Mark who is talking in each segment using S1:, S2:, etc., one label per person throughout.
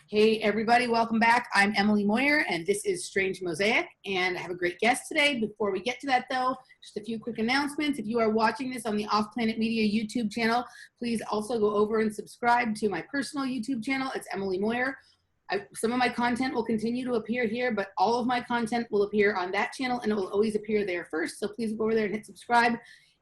S1: Hey everybody, welcome back. I'm Emily Moyer and this is Strange Mosaic, and I have a great guest today. Before we get to that though, just a few quick announcements. If you are watching this on the Off Planet Media YouTube channel, please also go over and subscribe to my personal YouTube channel. It's Emily Moyer. Some of my content will continue to appear here, but all of my content will appear on that channel and it will always appear there first. So please go over there and hit subscribe.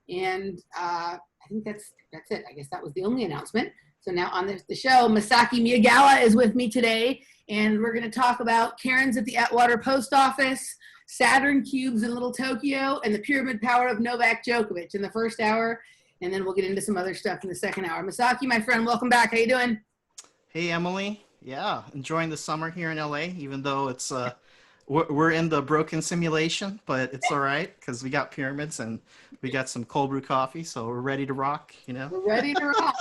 S1: And I think that's it. I guess that was the only announcement. So now on the show, Masaki Miyagawa is with me today, and we're going to talk about Karens at the Atwater Post Office, Saturn Cubes in Little Tokyo, and the pyramid power of Novak Djokovic in the first hour, and then we'll get into some other stuff in the second hour. Masaki, my friend, welcome back. How you doing?
S2: Hey, Emily. Yeah, enjoying the summer here in LA, even though it's we're in the broken simulation, but it's all right because we got pyramids and we got some cold brew coffee, so we're ready to rock, you know?
S1: We're ready to rock.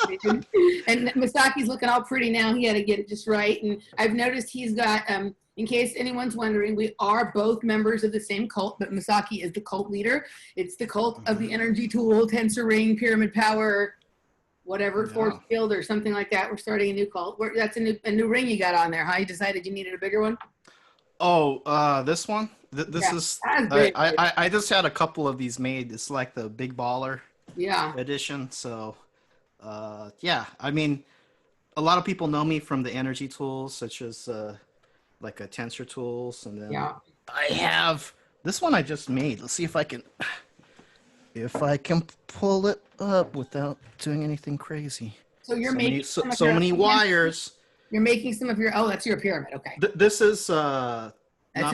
S1: And Masaki's looking all pretty now. He had to get it just right. And I've noticed he's got, in case anyone's wondering, we are both members of the same cult, but Masaki is the cult leader. It's the cult of the energy tool, tensor ring, pyramid power, whatever, force field or something like that. We're starting a new cult. That's a new ring you got on there, huh? You decided you needed a bigger one?
S2: Oh, this one? This is, I just had a couple of these made. It's like the Big Baller edition. So, yeah, I mean, a lot of people know me from the energy tools, such as like a tensor tools. And then I have this one I just made. Let's see if I can pull it up without doing anything crazy.
S1: So you're making
S2: so many wires.
S1: You're making some of your, that's your pyramid, okay.
S2: This is not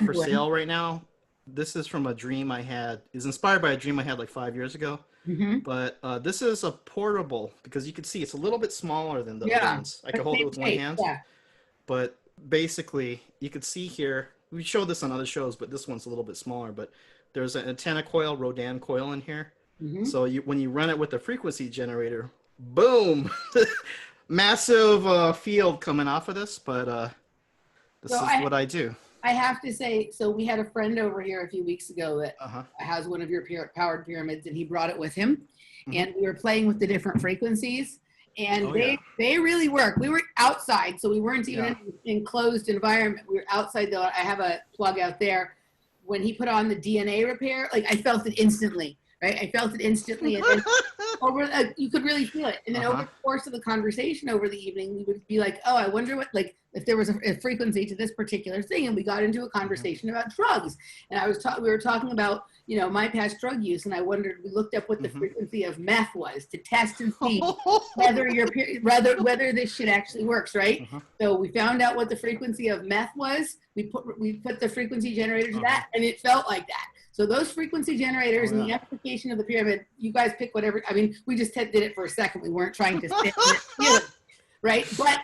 S2: for sale right now. This is from a dream I had. It's inspired by a dream I had like 5 years ago. Mm-hmm. But this is a portable, because you can see it's a little bit smaller than the other ones. I can hold it with one hand. Yeah. But basically, you can see here, we showed this on other shows, but this one's a little bit smaller. But there's an antenna coil, Rodin coil in here. Mm-hmm. So when you run it with the frequency generator, boom! Massive field coming off of this, but this is what I do.
S1: I have to say, so we had a friend over here a few weeks ago that has one of your powered pyramids, and he brought it with him, and we were playing with the different frequencies, and they really work. We were outside, so we weren't even in an enclosed environment. We were outside, though. I have a plug out there. When he put on the DNA repair, like I felt it instantly. Right, I felt it instantly, and then you could really feel it. And then over the course of the conversation over the evening, we would be like, "Oh, I wonder what, like, if there was a frequency to this particular thing." And we got into a conversation about drugs, and we were talking about, you know, my past drug use, and I wondered. We looked up what the frequency of meth was to test and see whether this shit actually works, right? So we found out what the frequency of meth was. We put the frequency generator to that, and it felt like that. So those frequency generators and the application of the pyramid, you guys pick whatever. I mean, we just did it for a second. We weren't trying to sit and feel it, right? But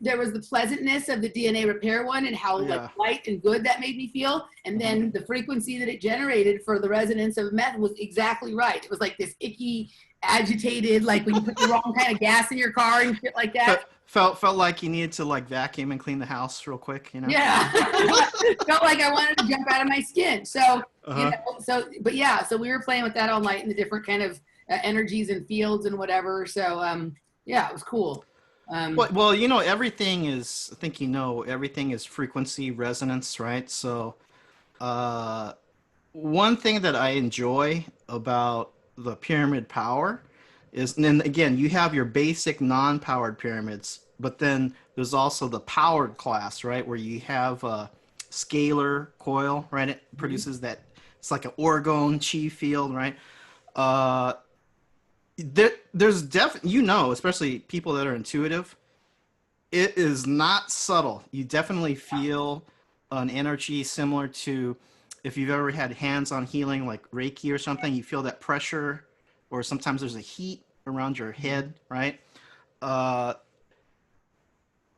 S1: there was the pleasantness of the DNA repair one and how like light and good that made me feel. And then the frequency that it generated for the resonance of meth was exactly right. It was like this icky, agitated, like when you put the wrong kind of gas in your car and shit like that.
S2: Felt like you needed to like vacuum and clean the house real quick, you know?
S1: Yeah. Felt like I wanted to jump out of my skin. So, you know, so we were playing with that all night and the different kind of energies and fields and whatever. So, it was cool.
S2: Well, you know, everything is, I think, you know, everything is frequency resonance, right? So, one thing that I enjoy about the pyramid power is, and then again, you have your basic non-powered pyramids, but then there's also the powered class, right? Where you have a scalar coil, right? It produces that, it's like an orgone chi field, right? There's definitely, you know, especially people that are intuitive, it is not subtle. You definitely feel an energy similar to if you've ever had hands-on healing like Reiki or something, you feel that pressure, or sometimes there's a heat around your head, right?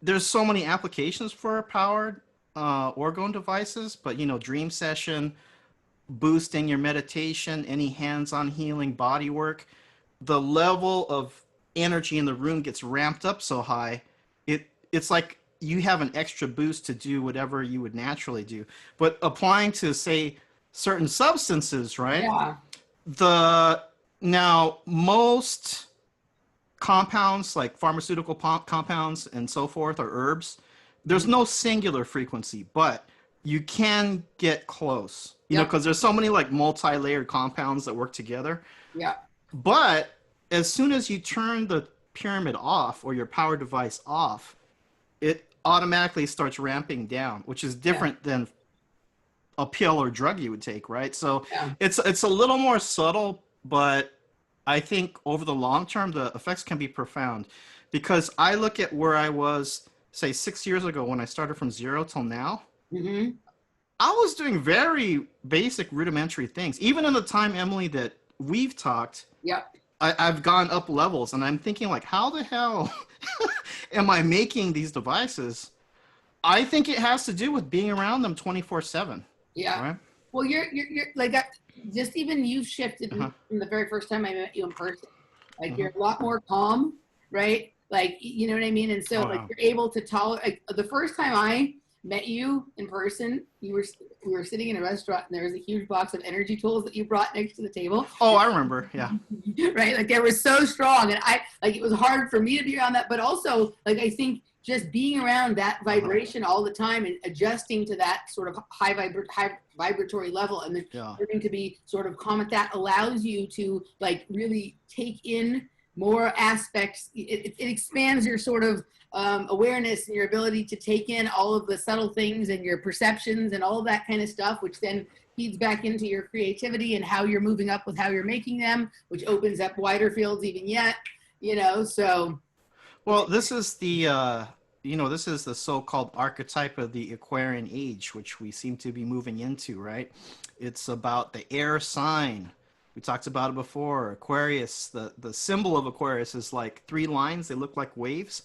S2: There's so many applications for powered orgone devices, but, you know, dream session, boosting your meditation, any hands-on healing body work, the level of energy in the room gets ramped up so high, it's like you have an extra boost to do whatever you would naturally do. But applying to, say, certain substances, right? Yeah. Now, most compounds, like pharmaceutical compounds and so forth, or herbs, there's no singular frequency, but you can get close, you know, because there's so many like multi-layered compounds that work together.
S1: Yeah.
S2: But as soon as you turn the pyramid off or your power device off, it automatically starts ramping down, which is different than a pill or drug you would take, right? So it's a little more subtle, but I think over the long term, the effects can be profound. Because I look at where I was, say, 6 years ago when I started from zero till now.
S1: Mm-hmm.
S2: I was doing very basic, rudimentary things. Even in the time, Emily, that we've talked, I've gone up levels, and I'm thinking, like, how the hell am I making these devices? I think it has to do with being around them 24/7.
S1: Yeah.
S2: Right?
S1: Well, you're like, just even you've shifted from the very first time I met you in person. Like, you're a lot more calm, right? Like, you know what I mean? And so, like, you're able to tolerate. Like, the first time I met you in person, we were sitting in a restaurant, and there was a huge box of energy tools that you brought next to the table.
S2: Oh, I remember. Yeah.
S1: Right. Like, they were so strong, and it was hard for me to be around that, but also, like, I think just being around that vibration all the time and adjusting to that sort of high vibratory level, and then learning to be sort of calm at that allows you to, like, really take in more aspects. It expands your sort of awareness and your ability to take in all of the subtle things and your perceptions and all of that kind of stuff, which then feeds back into your creativity and how you're moving up with how you're making them, which opens up wider fields even yet, you know, so.
S2: Well, this is the, this is the so-called archetype of the Aquarian age, which we seem to be moving into, right? It's about the air sign. We talked about it before. Aquarius, the symbol of Aquarius is like 3 lines. They look like waves.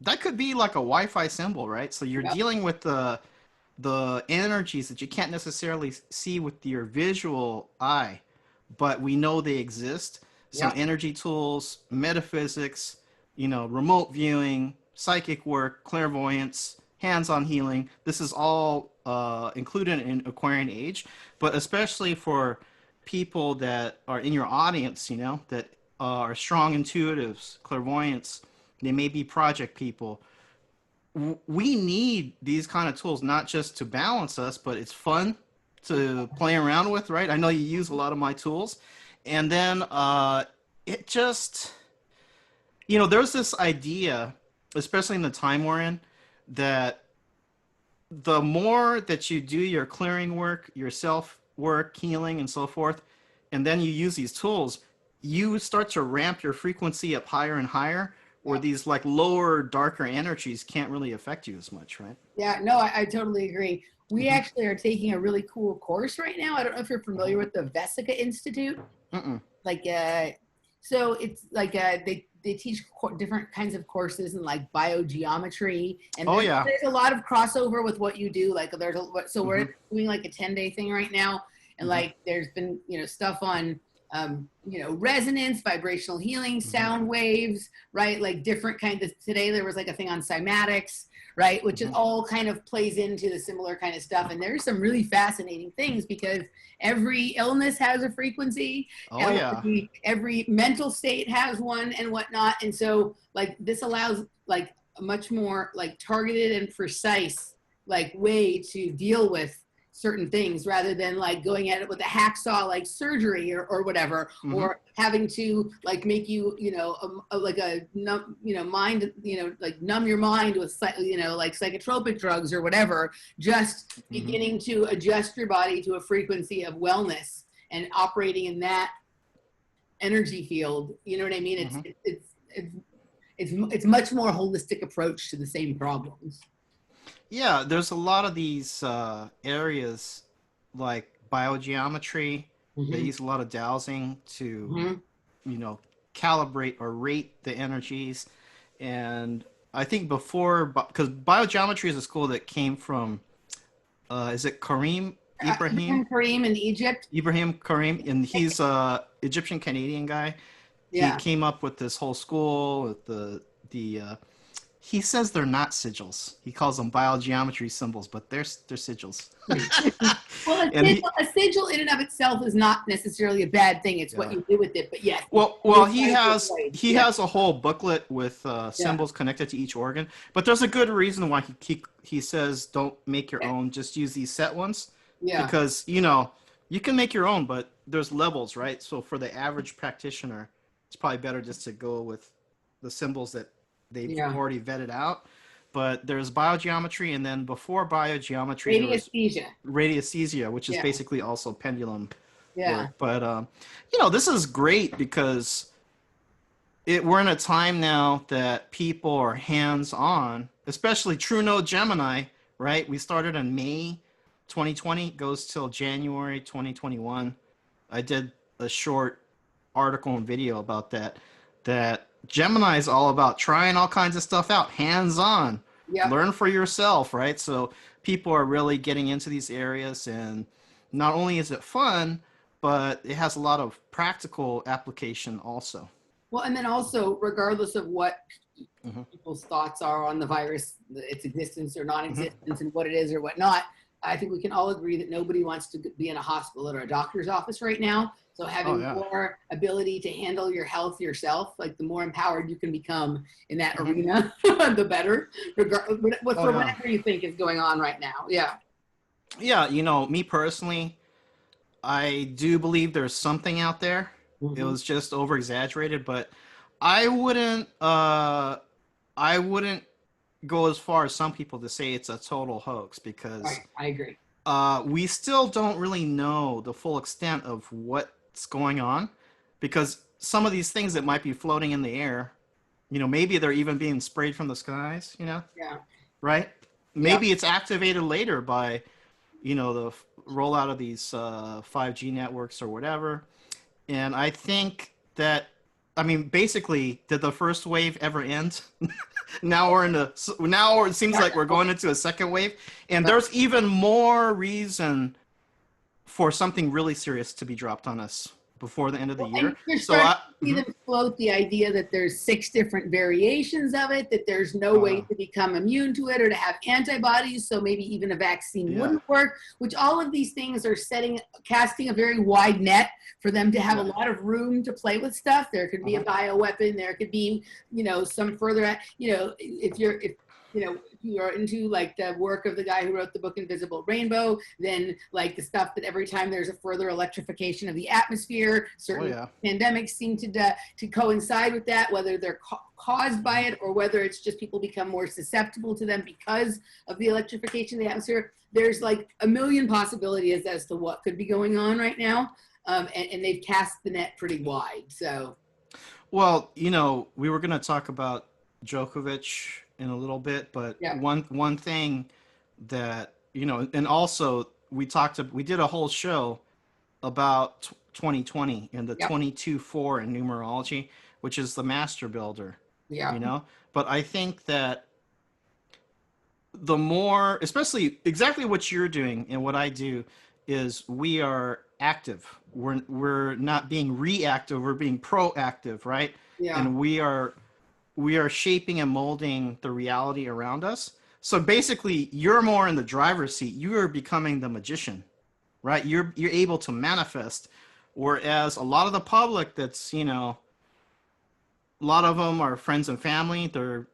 S2: That could be like a Wi-Fi symbol, right? So you're dealing with the energies that you can't necessarily see with your visual eye, but we know they exist. Some energy tools, metaphysics, remote viewing, psychic work, clairvoyance, hands-on healing. This is all included in Aquarian age, but especially for people that are in your audience, that are strong intuitives, clairvoyants, they may be project people. We need these kind of tools, not just to balance us, but it's fun to play around with, right? I know you use a lot of my tools. And then it just, there's this idea, especially in the time we're in, that the more that you do your clearing work, your self work, healing, and so forth, and then you use these tools, you start to ramp your frequency up higher and higher, or these like lower, darker energies can't really affect you as much, right?
S1: Yeah, no, I totally agree. We actually are taking a really cool course right now. I don't know if you're familiar with the Vesica Institute. Like, so it's like they teach different kinds of courses in like biogeometry, and there's a lot of crossover with what you do. Like, we're doing like a 10-day thing right now, and like there's been stuff on resonance, vibrational healing, sound waves, right? Like different kinds of, today there was like a thing on cymatics, right? Which is all kind of plays into the similar kind of stuff. And there's some really fascinating things because every illness has a frequency. Every mental state has one and whatnot. And so like this allows like a much more like targeted and precise like way to deal with certain things rather than like going at it with a hacksaw like surgery or whatever, or having to like make you like a mind like numb your mind with like psychotropic drugs or whatever, just beginning to adjust your body to a frequency of wellness and operating in that energy field. You know what I mean? It's much more holistic approach to the same problems.
S2: Yeah, there's a lot of these areas like biogeometry. They use a lot of dowsing to, calibrate or rate the energies. And I think because biogeometry is a school that came from, is it Ibrahim
S1: in Egypt?
S2: Ibrahim Karim, and he's a Egyptian Canadian guy. Yeah. He came up with this whole school with He says they're not sigils. He calls them biogeometry symbols, but they're sigils.
S1: Well,
S2: And he,
S1: a sigil in and of itself is not necessarily a bad thing. It's what you do with it. But yes.
S2: well, he has a whole booklet with symbols connected to each organ. But there's a good reason why he says don't make your own. Just use these set ones. Yeah. Because you can make your own, but there's levels, right? So for the average practitioner, it's probably better just to go with the symbols that they've already vetted out. But there's biogeometry, and then before biogeometry, radiesthesia, which is basically also pendulum work. But this is great because we're in a time now that people are hands-on, especially True Node Gemini, right? We started in May 2020, goes till January 2021. I did a short article and video about that Gemini is all about trying all kinds of stuff out, hands-on. Learn for yourself, right? So people are really getting into these areas, and not only is it fun, but it has a lot of practical application also.
S1: Well, and then also, regardless of what people's thoughts are on the virus, its existence or non-existence, and what it is or what not, I think we can all agree that nobody wants to be in a hospital or a doctor's office right now. So having more ability to handle your health yourself, like the more empowered you can become in that arena, the better, whatever you think is going on right now. Yeah.
S2: Yeah. Me personally, I do believe there's something out there. It was just over exaggerated, but I wouldn't go as far as some people to say it's a total hoax, because
S1: I agree.
S2: We still don't really know the full extent of what's going on, because some of these things that might be floating in the air, maybe they're even being sprayed from the skies, right? Maybe it's activated later by, the rollout of these 5G networks or whatever. And I think that, basically, did the first wave ever end? Now it seems like we're going into a second wave, and there's even more reason for something really serious to be dropped on us before the end of the year.
S1: You're starting to see them float the idea that there's 6 different variations of it, that there's no way to become immune to it or to have antibodies, so maybe even a vaccine wouldn't work, which all of these things are casting a very wide net for them to have a lot of room to play with stuff. There could be a bioweapon, there could be, some further, if you are into like the work of the guy who wrote the book Invisible Rainbow, then like the stuff that every time there's a further electrification of the atmosphere, certain pandemics seem to coincide with that, whether they're caused by it or whether it's just people become more susceptible to them because of the electrification of the atmosphere. There's like a million possibilities as to what could be going on right now, and they've cast the net pretty wide. So,
S2: well, we were going to talk about Djokovic in a little bit, but one thing that and also we did a whole show about 2020 and the 22-4 in numerology, which is the master builder. But I think that the more, especially exactly what you're doing and what I do, is we are active. We're not being reactive, we're being proactive, right? And we are shaping and molding the reality around us. So basically, you're more in the driver's seat. You are becoming the magician, right? You're able to manifest, whereas a lot of the public that's, a lot of them are friends and family. They're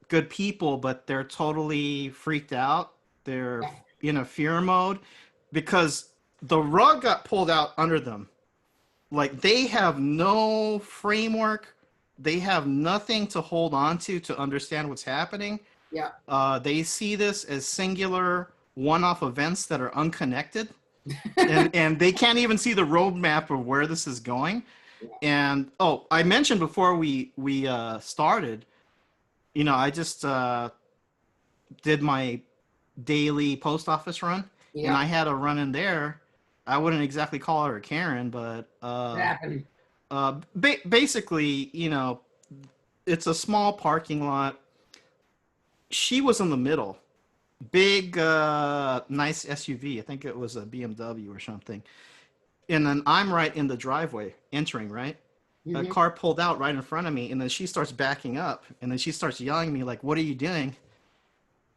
S2: good people, but they're totally freaked out. They're in a fear mode because the rug got pulled out under them. Like, they have no framework. They have nothing to hold on to understand what's happening. They see this as singular one-off events that are unconnected. and they can't even see the roadmap of where this is going. And, I mentioned before we started, I just did my daily post office run. And I had a run in there. I wouldn't exactly call her a Karen, but what happened? Basically, it's a small parking lot. She was in the middle. Big, nice SUV. I think it was a BMW or something. And then I'm right in the driveway entering, right? a car pulled out right in front of me, and then she starts backing up, and then she starts yelling at me like, "What are you doing?"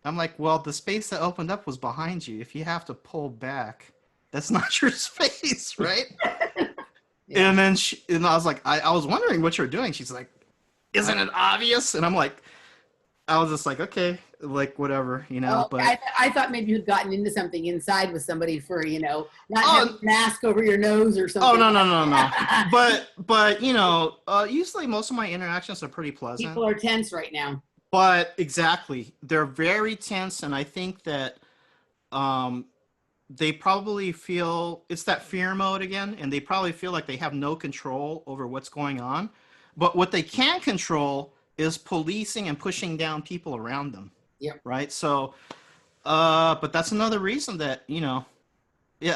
S2: I'm like, "Well, the space that opened up was behind you. If you have to pull back, that's not your space, right?"
S1: Yeah.
S2: And then I was like, I was wondering what you're doing. She's like, "Isn't it obvious?" And I'm like, I was just like, okay, like whatever, you know.
S1: Oh,
S2: But
S1: I thought maybe you'd gotten into something inside with somebody for, not
S2: oh,
S1: having a mask over your nose or
S2: oh
S1: something.
S2: no, no, no, no. But you know, usually most of my interactions are pretty pleasant.
S1: People are tense right now.
S2: But exactly, they're very tense, and I think that um, they probably feel it's that fear mode again, and they probably feel like they have no control over what's going on. But what they can control is policing and pushing down people around them.
S1: Yep.
S2: Right. So, but that's another reason that, yeah,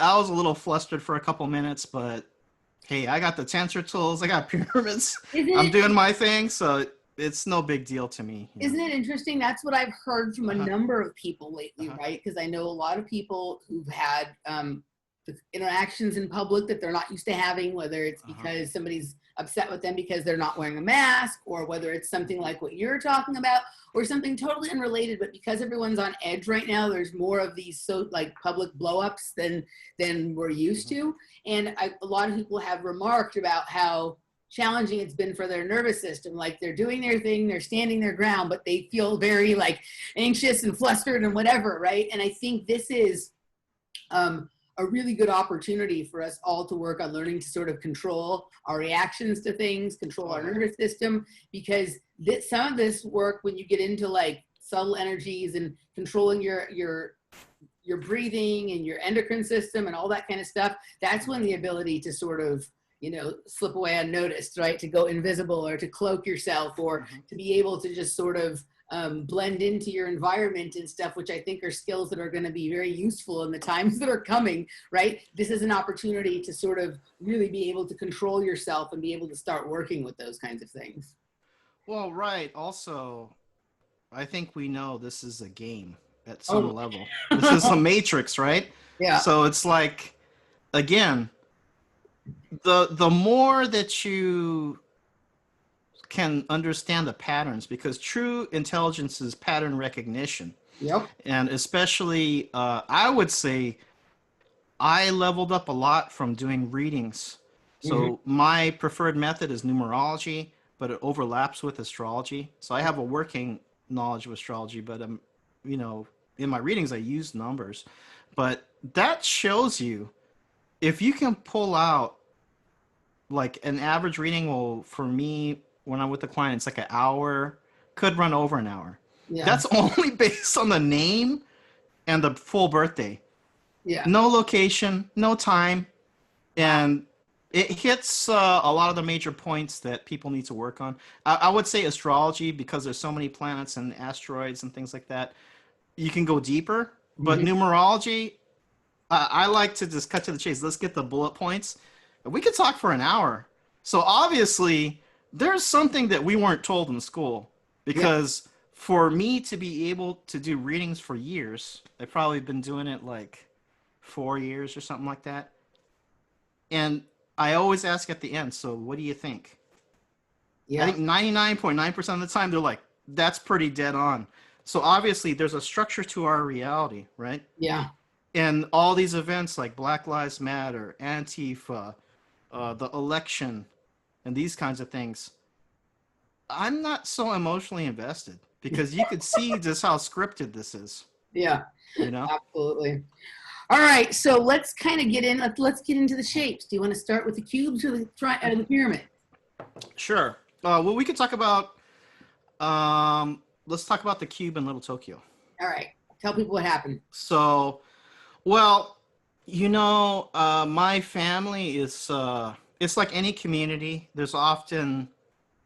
S2: I was a little flustered for a couple minutes, but hey, I got the tensor tools, I got pyramids, I'm doing my thing, so it's no big deal to me.
S1: Isn't it interesting? That's what I've heard from a number of people lately, right? Because I know a lot of people who've had interactions in public that they're not used to having, whether it's because somebody's upset with them because they're not wearing a mask, or whether it's something like what you're talking about, or something totally unrelated. But because everyone's on edge right now, there's more of these public blow-ups than we're used to. And a lot of people have remarked about how challenging it's been for their nervous system. Like, they're doing their thing, they're standing their ground, but they feel very anxious and flustered and whatever, right? And I think this is a really good opportunity for us all to work on learning to sort of control our reactions to things, control our nervous system, because some of this work, when you get into subtle energies and controlling your breathing and your endocrine system and all that kind of stuff, that's when the ability to sort of slip away unnoticed, right? To go invisible, or to cloak yourself, or to be able to just sort of blend into your environment and stuff, which I think are skills that are going to be very useful in the times that are coming, right? This is an opportunity to sort of really be able to control yourself and be able to start working with those kinds of things.
S2: Well, right. Also, I think we know this is a game at some level. This is a matrix, right?
S1: Yeah.
S2: So it's like, again, the more that you can understand the patterns, because true intelligence is pattern recognition.
S1: Yep.
S2: And especially, I would say I leveled up a lot from doing readings. So my preferred method is numerology, but it overlaps with astrology. So I have a working knowledge of astrology, but in my readings I use numbers. But that shows you, if you can pull out an average reading, will, for me, when I'm with the client, it's an hour, could run over an hour. Yeah. That's only based on the name and the full birthday. Yeah. No location, no time. And it hits a lot of the major points that people need to work on. I would say astrology, because there's so many planets and asteroids and things like that, you can go deeper. But numerology, I like to just cut to the chase. Let's get the bullet points. We could talk for an hour. So obviously, there's something that we weren't told in school, because for me to be able to do readings for years, I've probably been doing it 4 years or something like that. And I always ask at the end, so what do you think? Yeah. I think 99.9% of the time, they're like, that's pretty dead on. So obviously, there's a structure to our reality, right? Yeah. And all these events like Black Lives Matter, Antifa, the election, and these kinds of things, I'm not so emotionally invested, because you could see just how scripted this is. Yeah. Absolutely.
S1: All right, so let's kind of get in. Let's get into the shapes. Do you want to start with the cubes or the pyramid?
S2: Sure. Well, we could talk about. Let's talk about the cube in Little Tokyo.
S1: All right. Tell people what happened.
S2: So, well, my family is. It's like any community. There's often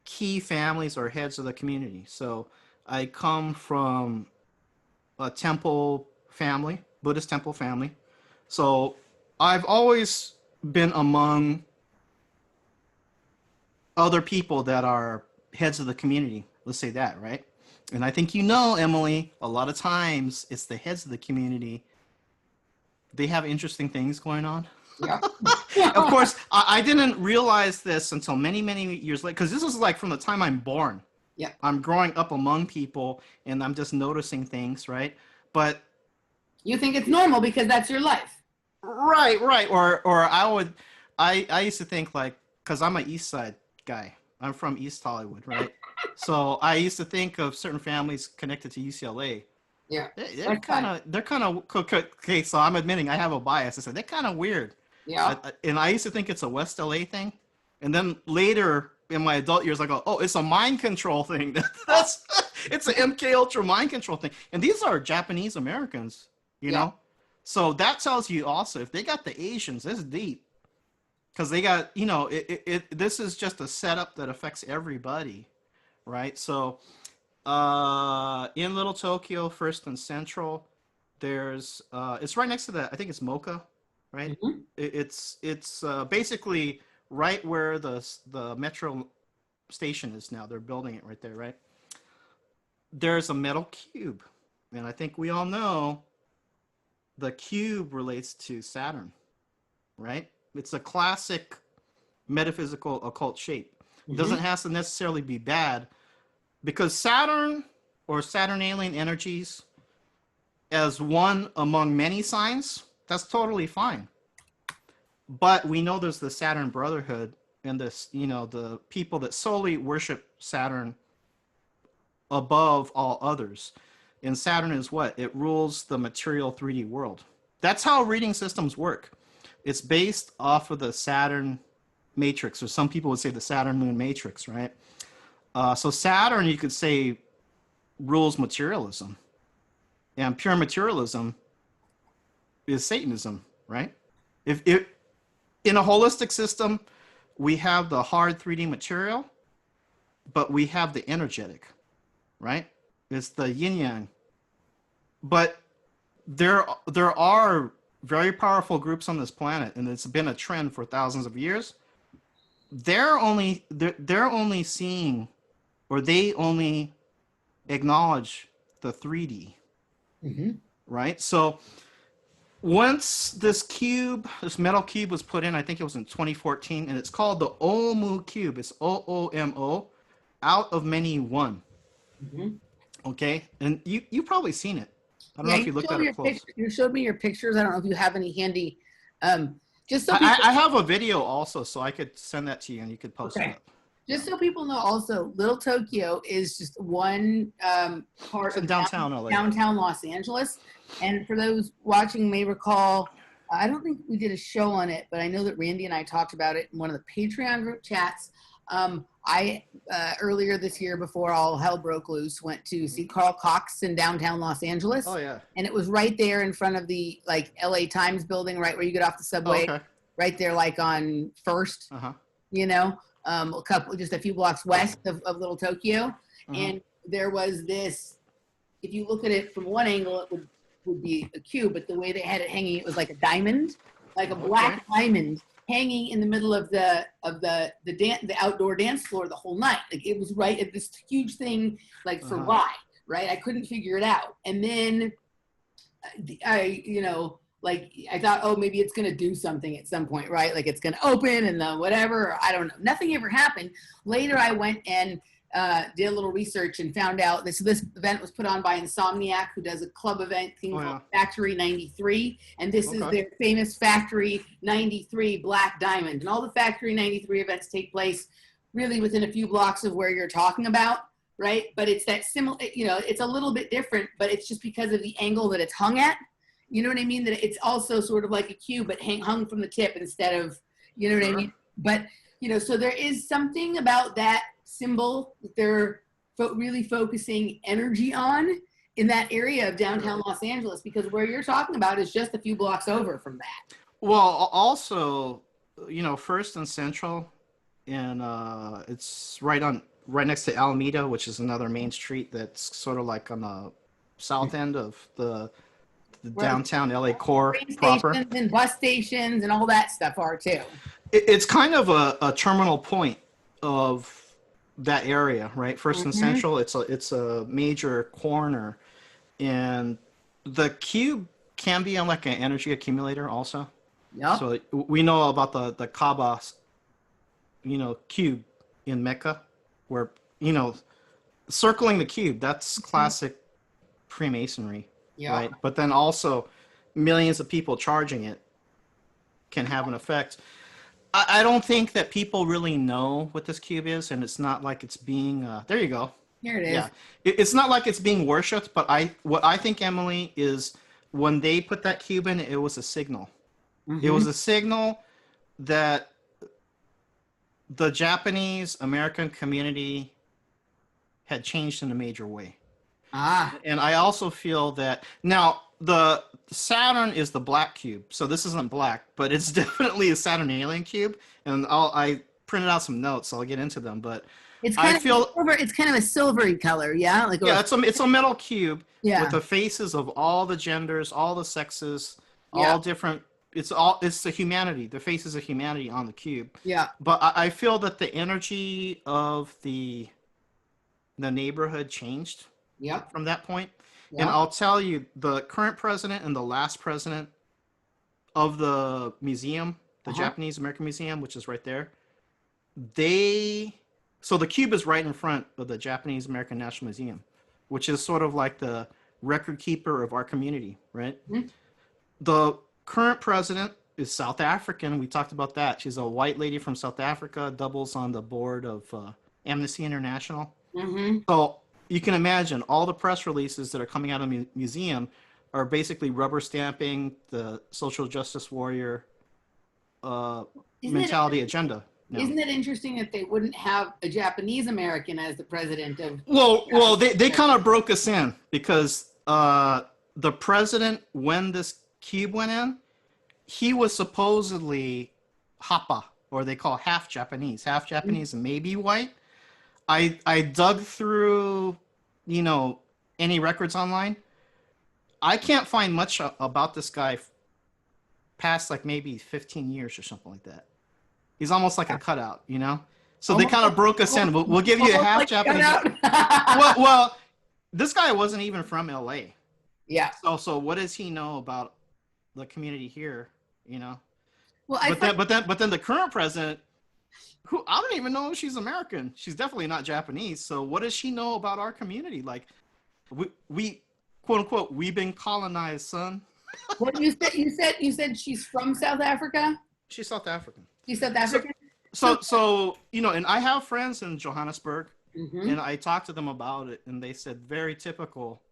S2: key families or heads of the community. So I come from a temple family, Buddhist temple family. So I've always been among other people that are heads of the community. Let's say that, right? And I think Emily, a lot of times it's the heads of the community. They have interesting things going on.
S1: Yeah.
S2: Of course, I didn't realize this until many, many years later, because this is like from the time I'm born.
S1: Yeah.
S2: I'm growing up among people and I'm just noticing things, right? But
S1: You think it's normal because that's your life.
S2: right. Or I used to think like, because I'm an East Side guy. I'm from East Hollywood, right? So I used to think of certain families connected to UCLA.
S1: Yeah.
S2: They're kind of okay. So I'm admitting I have a bias. I said they're kind of weird.
S1: Yeah.
S2: And I used to think it's a West LA thing, and then later in my adult years, I go, oh, it's a mind control thing. That's it's an MK Ultra mind control thing. And these are Japanese Americans, you know. So that tells you also if they got the Asians, it's deep. Because they got, you know, this is just a setup that affects everybody, right? So in Little Tokyo, First and Central, there's it's right next to that. I think it's Mocha, right?
S1: Mm-hmm.
S2: It's basically right where the metro station is now. They're building it right there, right? There's a metal cube, and I think we all know the cube relates to Saturn, right? It's a classic metaphysical occult shape. It doesn't have to necessarily be bad, because Saturn or Saturnalian energies as one among many signs, that's totally fine. But we know there's the Saturn Brotherhood and this, you know, the people that solely worship Saturn above all others. And Saturn is what? It rules the material 3D world. That's how reading systems work. It's based off of the Saturn matrix, or some people would say the Saturn moon matrix, right? So Saturn, you could say, rules materialism. And pure materialism is Satanism, right? If in a holistic system, we have the hard 3D material, but we have the energetic, right? It's the yin yang. But there are very powerful groups on this planet, and it's been a trend for thousands of years. They're only seeing, or they only acknowledge the 3D, right? So once this metal cube was put in, I think it was in 2014, and it's called the OMU cube. It's OOMO, out of many one. Okay, and you probably seen it. I don't know if you looked at it close.
S1: You showed me your pictures. I don't know if you have any handy. Just so
S2: I have a video also, so I could send that to you and you could post it up.
S1: Just so people know also, Little Tokyo is just one part of
S2: downtown LA.
S1: Downtown Los Angeles. And for those watching may recall, I don't think we did a show on it, but I know that Randy and I talked about it in one of the Patreon group chats. I earlier this year, before all hell broke loose, went to see Carl Cox in downtown Los Angeles.
S2: Oh yeah.
S1: And it was right there in front of the like LA Times building, right where you get off the subway.
S2: Oh, okay.
S1: Right there, like on First. You know, just a few blocks west of Little Tokyo. And there was this. If you look at it from one angle, it would be a cube, but the way they had it hanging, it was like a diamond, like a black diamond, hanging in the middle of the outdoor dance floor the whole night. Like it was right at this huge thing, like for why, right? I couldn't figure it out. And then I thought, oh, maybe it's going to do something at some point, right? Like it's going to open and the whatever, or I don't know. Nothing ever happened. Later I went and did a little research and found out this event was put on by Insomniac, who does a club event thing called Factory 93. And this is their famous Factory 93 Black Diamond. And all the Factory 93 events take place really within a few blocks of where you're talking about, right? But it's that similar, you know, it's a little bit different, but it's just because of the angle that it's hung at. You know what I mean? That it's also sort of like a cube, but hung from the tip instead of, you know what I mean? But, you know, so there is something about that symbol that they're really focusing energy on in that area of downtown Los Angeles, because where you're talking about is just a few blocks over from that.
S2: Well, also, you know, First and Central, and it's right next to Alameda, which is another main street that's sort of like on the south end of the downtown LA core proper.
S1: And bus stations and all that stuff are too.
S2: It's kind of a terminal point of that area, right? First and Central, it's a major corner, and the cube can be on like an energy accumulator also.
S1: Yep.
S2: So we know about the Kaaba, cube in Mecca, where, circling the cube, that's classic Freemasonry,
S1: Yeah.
S2: right? But then also millions of people charging it can have an effect. I don't think that people really know what this cube is, and it's not like it's being, there you go.
S1: Here it is.
S2: Yeah. It's not like it's being worshipped, but what I think, Emily, is when they put that cube in, it was a signal. It was a signal that the Japanese American community had changed in a major way. And I also feel that now the Saturn is the black cube, so this isn't black, but it's definitely a Saturn alien cube. And I printed out some notes, so I'll get into them. But
S1: it's kind of a silvery color, yeah. Like
S2: yeah, it's a metal cube
S1: with
S2: the faces of all the genders, all the sexes, all different. It's the humanity, the faces of humanity on the cube.
S1: Yeah.
S2: But I feel that the energy of the neighborhood changed.
S1: Yep.
S2: From that point. Yep. And I'll tell you, the current president and the last president of the museum, the Japanese American Museum, which is right there, so the cube is right in front of the Japanese American National Museum, which is sort of like the record keeper of our community, right? The current president is South African. We talked about that. She's a white lady from South Africa, doubles on the board of Amnesty International. So you can imagine all the press releases that are coming out of the museum are basically rubber stamping the social justice warrior mentality agenda. No.
S1: Isn't it interesting that they wouldn't have a Japanese American as the president of?
S2: Well, they kind of broke us in because the president, when this cube went in, he was supposedly Hapa, or they call half Japanese and maybe white. I dug through, any records online. I can't find much about this guy past like maybe 15 years or something like that. He's almost like a cutout, So they kind of broke us in. We'll give you a half like Japanese. well, this guy wasn't even from LA.
S1: Yeah.
S2: So what does he know about the community here? Well, but then the current president, who I don't even know if she's American. She's definitely not Japanese. So what does she know about our community? Like, we quote unquote, we've been colonized, son.
S1: What you said she's from South Africa?
S2: She's South African.
S1: She's South African?
S2: So and I have friends in Johannesburg, and I talked to them about it, and they said very typical.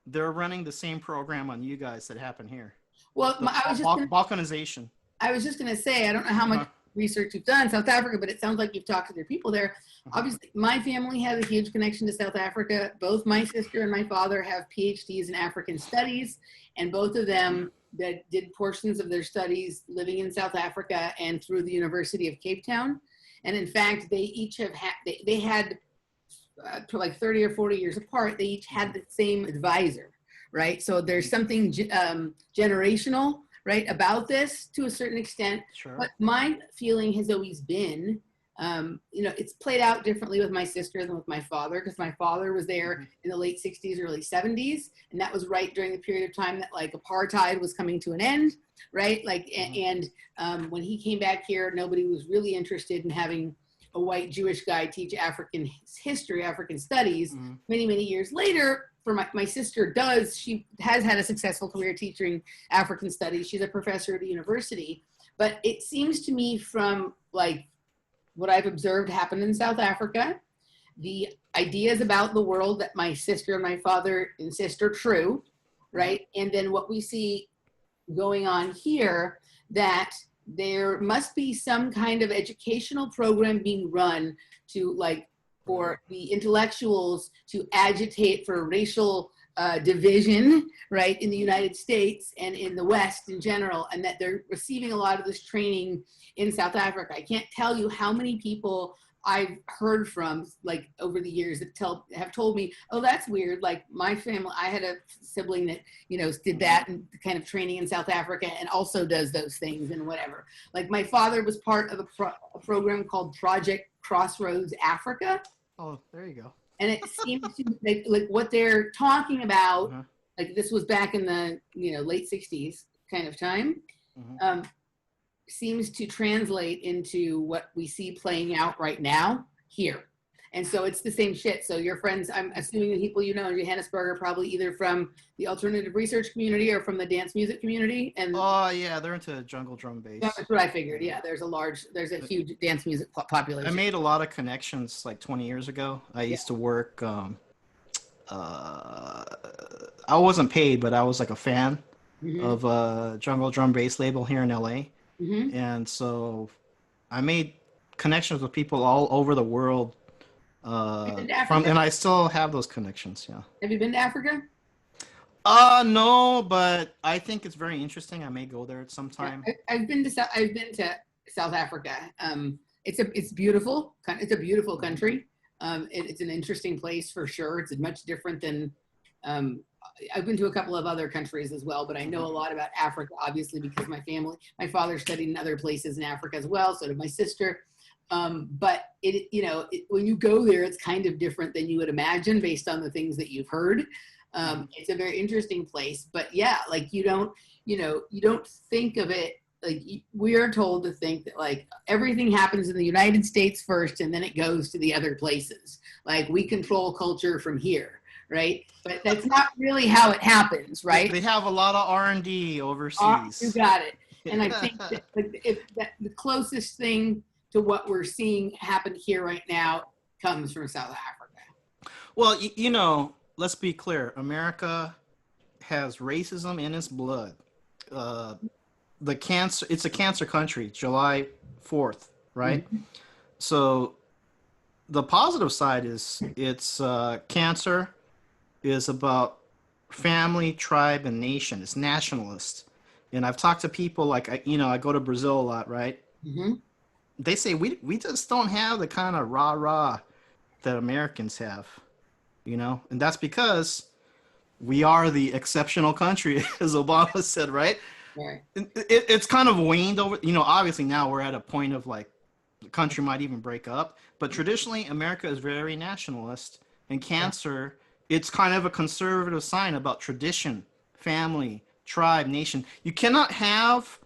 S2: They're running the same program on you guys that happened here.
S1: Well,
S2: balkanization.
S1: I was just going to say, I don't know how much research you've done in South Africa, but it sounds like you've talked to their people there. Obviously, my family has a huge connection to South Africa. Both my sister and my father have PhDs in African studies, and both of them that did portions of their studies living in South Africa and through the University of Cape Town. And in fact, they each have they had like 30 or 40 years apart, they each had the same advisor, right? So there's something generational, right, about this to a certain extent.
S2: Sure.
S1: But my feeling has always been, it's played out differently with my sister than with my father, because my father was there in the late 60s, early 70s. And that was right during the period of time that like apartheid was coming to an end, right? Like, and when he came back here, nobody was really interested in having a white Jewish guy teach African history, African studies. Many, many years later, for my sister she has had a successful career teaching African studies. She's a professor at a university. But it seems to me from like what I've observed happen in South Africa, the ideas about the world that my sister and my father insist are true, right? And then what we see going on here, that there must be some kind of educational program being run to like for the intellectuals to agitate for racial division, right, in the United States and in the West in general, and that they're receiving a lot of this training in South Africa. I can't tell you how many people I've heard from like over the years that have told me, oh, that's weird. Like my family, I had a sibling that, did that and kind of training in South Africa and also does those things and whatever. Like my father was part of a program called Project Crossroads Africa.
S2: Oh, there you go.
S1: And it seems to like what they're talking about, like this was back in the, late 60s kind of time. seems to translate into what we see playing out right now here. And so it's the same shit. So your friends, I'm assuming the people you know in Johannesburg are probably either from the alternative research community or from the dance music community. And
S2: oh yeah, they're into jungle drum bass.
S1: that's what I figured. Yeah, there's a huge dance music population.
S2: I made a lot of connections like 20 years ago. I used to work. I wasn't paid, but I was like a fan of a jungle drum bass label here in LA, and so I made connections with people all over the world. And I still have those connections. Yeah.
S1: Have you been to Africa?
S2: No, but I think it's very interesting. I may go there at some time.
S1: Yeah, I've been to South Africa. It's beautiful. It's a beautiful country. It's an interesting place for sure. It's much different than. I've been to a couple of other countries as well, but I know a lot about Africa, obviously, because my father studied in other places in Africa as well. So did my sister. But when you go there, it's kind of different than you would imagine based on the things that you've heard. It's a very interesting place, but yeah, like you don't think of it, like we are told to think that like everything happens in the United States first and then it goes to the other places. Like we control culture from here, right? But that's not really how it happens, right?
S2: They have a lot of R&D overseas.
S1: You got it. And I think that the closest thing to what we're seeing happen here right now comes from South Africa.
S2: Well, let's be clear. America has racism in its blood. It's a cancer country, July 4th, right? So the positive side is it's cancer is about family, tribe, and nation. It's nationalist. And I've talked to people like, I go to Brazil a lot, right? They say we just don't have the kind of rah-rah that Americans have, and that's because we are the exceptional country, as Obama said, right?
S1: Right.
S2: It's kind of waned over, obviously now we're at a point of like the country might even break up, but traditionally America is very nationalist, and Cancer, it's kind of a conservative sign about tradition, family, tribe, nation. You cannot have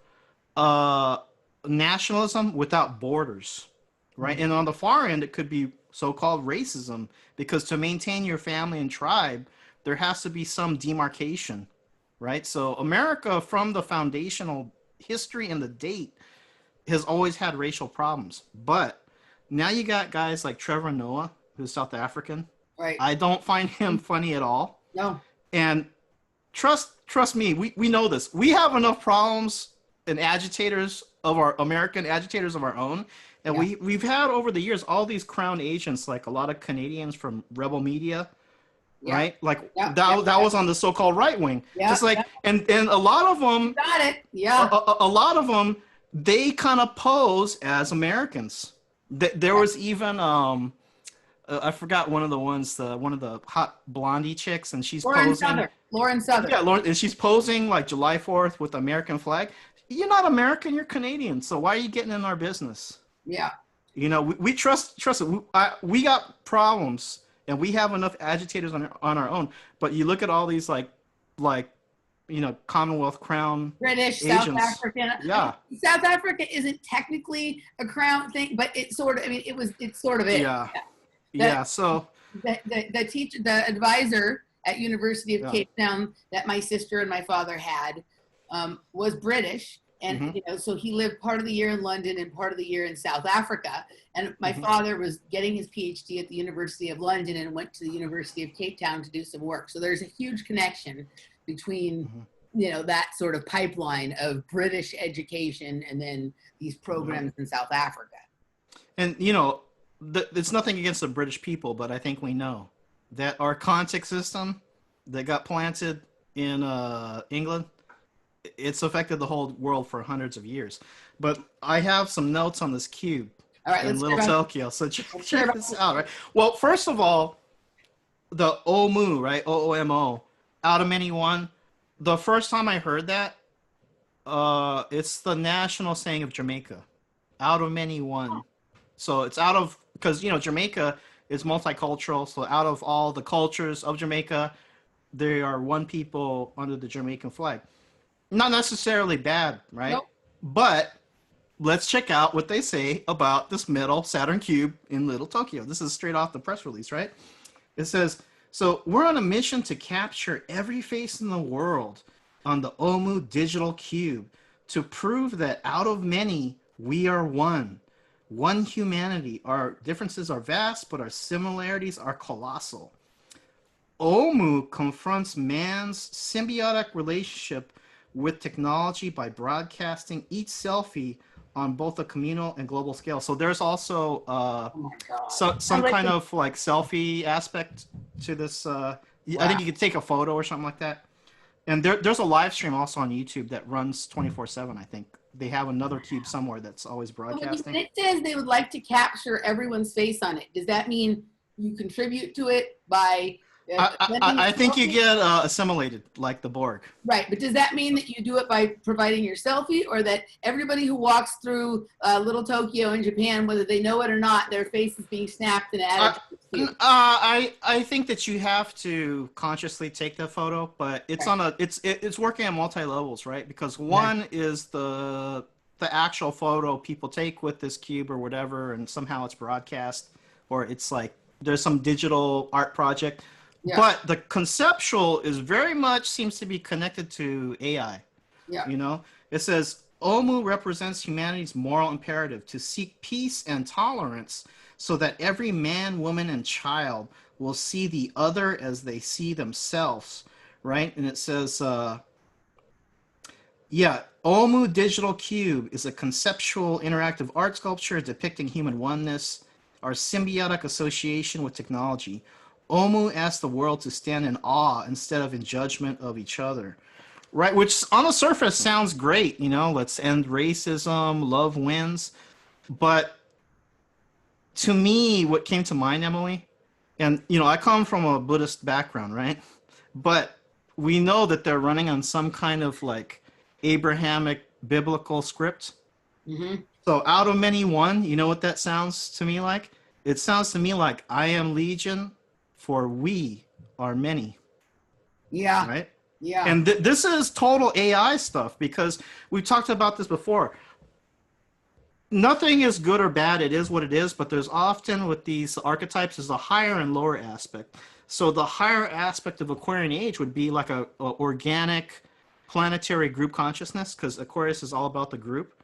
S2: nationalism without borders, right? And on the far end, it could be so-called racism, because to maintain your family and tribe, there has to be some demarcation, right? So America, from the foundational history and the date, has always had racial problems. But now you got guys like Trevor Noah, who's South African.
S1: Right.
S2: I don't find him funny at all.
S1: No.
S2: And trust me, we know this. We have enough problems and agitators of our American agitators of our own. And we've had over the years all these crown agents, like a lot of Canadians from Rebel Media, right? Like that was on the so-called right wing. Just like and a lot of them
S1: got it. Yeah.
S2: A lot of them, they kind of pose as Americans. There was even I forgot one of the ones, one of the hot blondie chicks, and she's posing.
S1: Lauren Southern.
S2: Yeah, Lauren, and she's posing like July 4th with the American flag. You're not American, you're Canadian. So why are you getting in our business?
S1: Yeah.
S2: We trust it. We got problems, and we have enough agitators on our own. But you look at all these like Commonwealth Crown
S1: British,
S2: agents.
S1: South African.
S2: Yeah.
S1: South Africa isn't technically a crown thing, but it's sort of. I mean, it's sort of it.
S2: Yeah. Yeah. So
S1: the advisor at University of Cape Town that my sister and my father had was British. And, so he lived part of the year in London and part of the year in South Africa. And my father was getting his PhD at the University of London and went to the University of Cape Town to do some work. So there's a huge connection between, that sort of pipeline of British education and then these programs in South Africa.
S2: And, it's nothing against the British people, but I think we know that our context system that got planted in England, it's affected the whole world for hundreds of years. But I have some notes on this cube.
S1: All right,
S2: in Little Tokyo. So check this out, right? Well, first of all, the OMU, right? OOMO, out of many one. The first time I heard that, it's the national saying of Jamaica, out of many one. So it's out of, because, Jamaica is multicultural. So out of all the cultures of Jamaica, there are one people under the Jamaican flag. Not necessarily bad, right?
S1: Nope.
S2: But let's check out what they say about this metal Saturn Cube in Little Tokyo. This is straight off the press release, right? It says, so we're on a mission to capture every face in the world on the OMU Digital Cube to prove that out of many, we are one. One humanity. Our differences are vast, but our similarities are colossal. OMU confronts man's symbiotic relationship with technology by broadcasting each selfie on both a communal and global scale. So there's also some kind of like selfie aspect to this. I think you could take a photo or something like that. And there's a live stream also on YouTube that runs 24/7. I think they have another cube somewhere that's always broadcasting.
S1: When it says they would like to capture everyone's face on it, does that mean you contribute to it by?
S2: I think you get assimilated like the Borg.
S1: Right, but does that mean that you do it by providing your selfie, or that everybody who walks through Little Tokyo in Japan, whether they know it or not, their face is being snapped and added to the cube?
S2: I think that you have to consciously take the photo, but it's on it's working on multi levels, right? Because one is the actual photo people take with this cube or whatever, and somehow it's broadcast, or it's like there's some digital art project. Yeah. But the conceptual is very much seems to be connected to AI.
S1: Yeah.
S2: You know, it says OMU represents humanity's moral imperative to seek peace and tolerance so that every man, woman, and child will see the other as they see themselves, right? And it says, OMU Digital Cube is a conceptual interactive art sculpture depicting human oneness, our symbiotic association with technology. OMU asks the world to stand in awe instead of in judgment of each other, right? Which on the surface sounds great, you know, let's end racism, love wins. But to me, what came to mind, Emily, and, you know, I come from a Buddhist background, right? But we know that they're running on some kind of like Abrahamic biblical script. Mm-hmm. So out of many, one, you know what that sounds to me like? It sounds to me like I am legion, for we are many.
S1: Yeah.
S2: Right?
S1: Yeah.
S2: And this is total AI stuff, because we've talked about this before. Nothing is good or bad. It is what it is. But there's often with these archetypes is a higher and lower aspect. So the higher aspect of Aquarian age would be like a organic planetary group consciousness, because Aquarius is all about the group.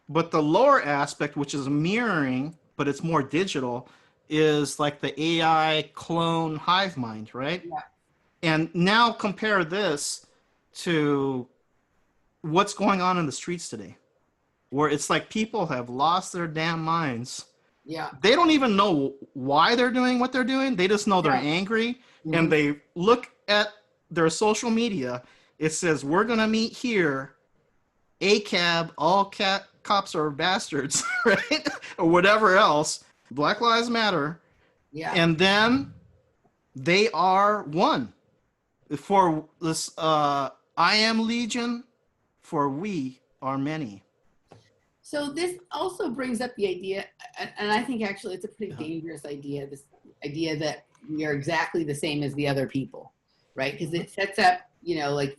S2: But the lower aspect, which is mirroring, but it's more digital, is like the AI clone hive mind, right?
S1: Yeah.
S2: And now compare this to what's going on in the streets today, where it's like people have lost their damn minds.
S1: Yeah.
S2: They don't even know why they're doing what they're doing. They just know they're angry, and they look at their social media. It says, we're going to meet here, ACAB, all cops are bastards, right? Or whatever else. Black Lives Matter. Yeah. And then they are one. For this, I am legion, for we are many.
S1: So this also brings up the idea, and I think actually it's a pretty dangerous idea, this idea that we are exactly the same as the other people, right? Because it sets up, you know, like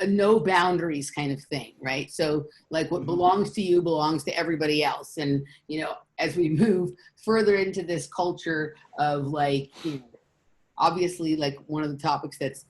S1: a no boundaries kind of thing, right? So like what belongs to you belongs to everybody else. And, you know, as we move further into this culture of like, you know, obviously like one of the topics that's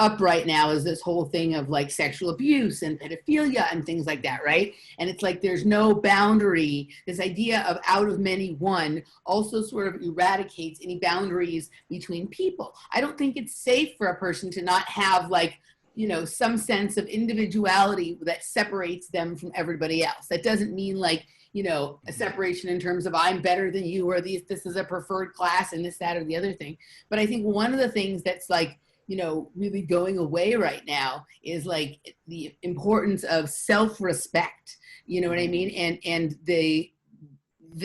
S1: up right now is this whole thing of like sexual abuse and pedophilia and things like that, right? And it's like there's no boundary. This idea of out of many one also sort of eradicates any boundaries between people. I don't think it's safe for a person to not have like, you know, some sense of individuality that separates them from everybody else. That doesn't mean like, you know, a separation in terms of I'm better than you, or this is a preferred class and this, that, or the other thing. But I think one of the things that's like, you know, really going away right now is like the importance of self-respect, you know what I mean? And the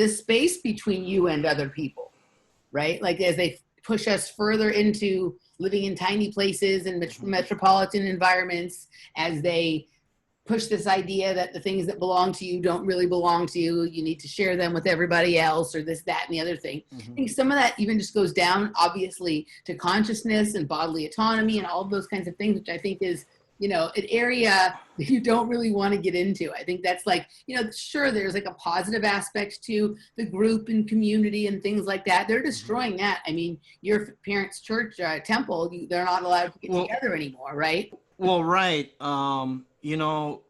S1: space between you and other people, right? Like as they push us further into living in tiny places and metropolitan environments, as they push this idea that the things that belong to you don't really belong to you. You need to share them with everybody else, or this, that, and the other thing. I think some of that even just goes down, obviously, to consciousness and bodily autonomy and all of those kinds of things, which I think is you know, an area that you don't really want to get into. I think that's like, you know, sure, there's like a positive aspect to the group and community and things like that. They're destroying that. I mean, your parents' church, temple, they're not allowed to get together anymore, right?
S2: Well, right. You know,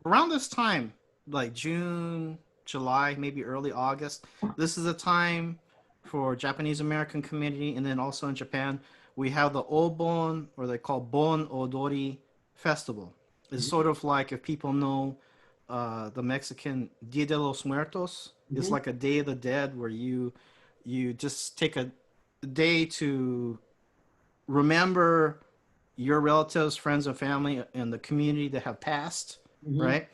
S2: around this time, like June, July, maybe early August, this is a time for Japanese American community, and then also in Japan, we have the Obon, or they call Bon Odori Festival. It's sort of like, if people know the Mexican Dia de los Muertos, it's like a Day of the Dead where you just take a day to remember your relatives, friends, and family in the community that have passed, right?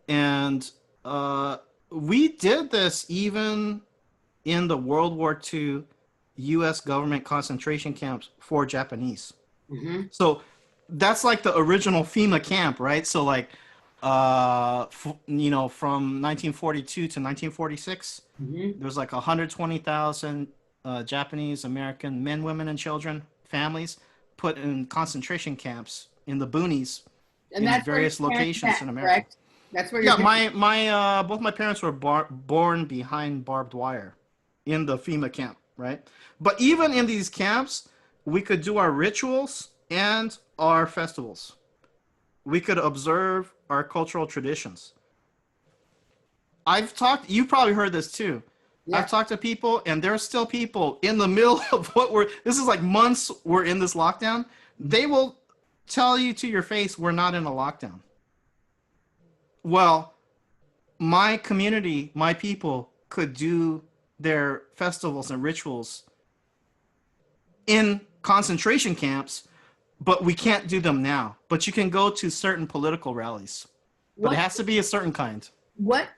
S2: And we did this even in the World War II U.S. government concentration camps for Japanese. So that's like the original FEMA camp, right? So like, you know, from 1942 to 1946, there's like 120,000 Japanese American men, women, and children, families, put in concentration camps in the boonies
S1: And
S2: in
S1: that's
S2: various locations in America.
S1: Correct? That's where you're
S2: Both my parents were born behind barbed wire in the FEMA camp, right? But even in these camps, we could do our rituals and our festivals. We could observe our cultural traditions. You've probably heard this too. Yeah. I've talked to people, and there are still people in the middle of this is like months we're in this lockdown. They will tell you to your face, we're not in a lockdown. Well, my community, my people could do their festivals and rituals in concentration camps, but we can't do them now. But you can go to certain political rallies, but it has to be a certain kind.
S1: What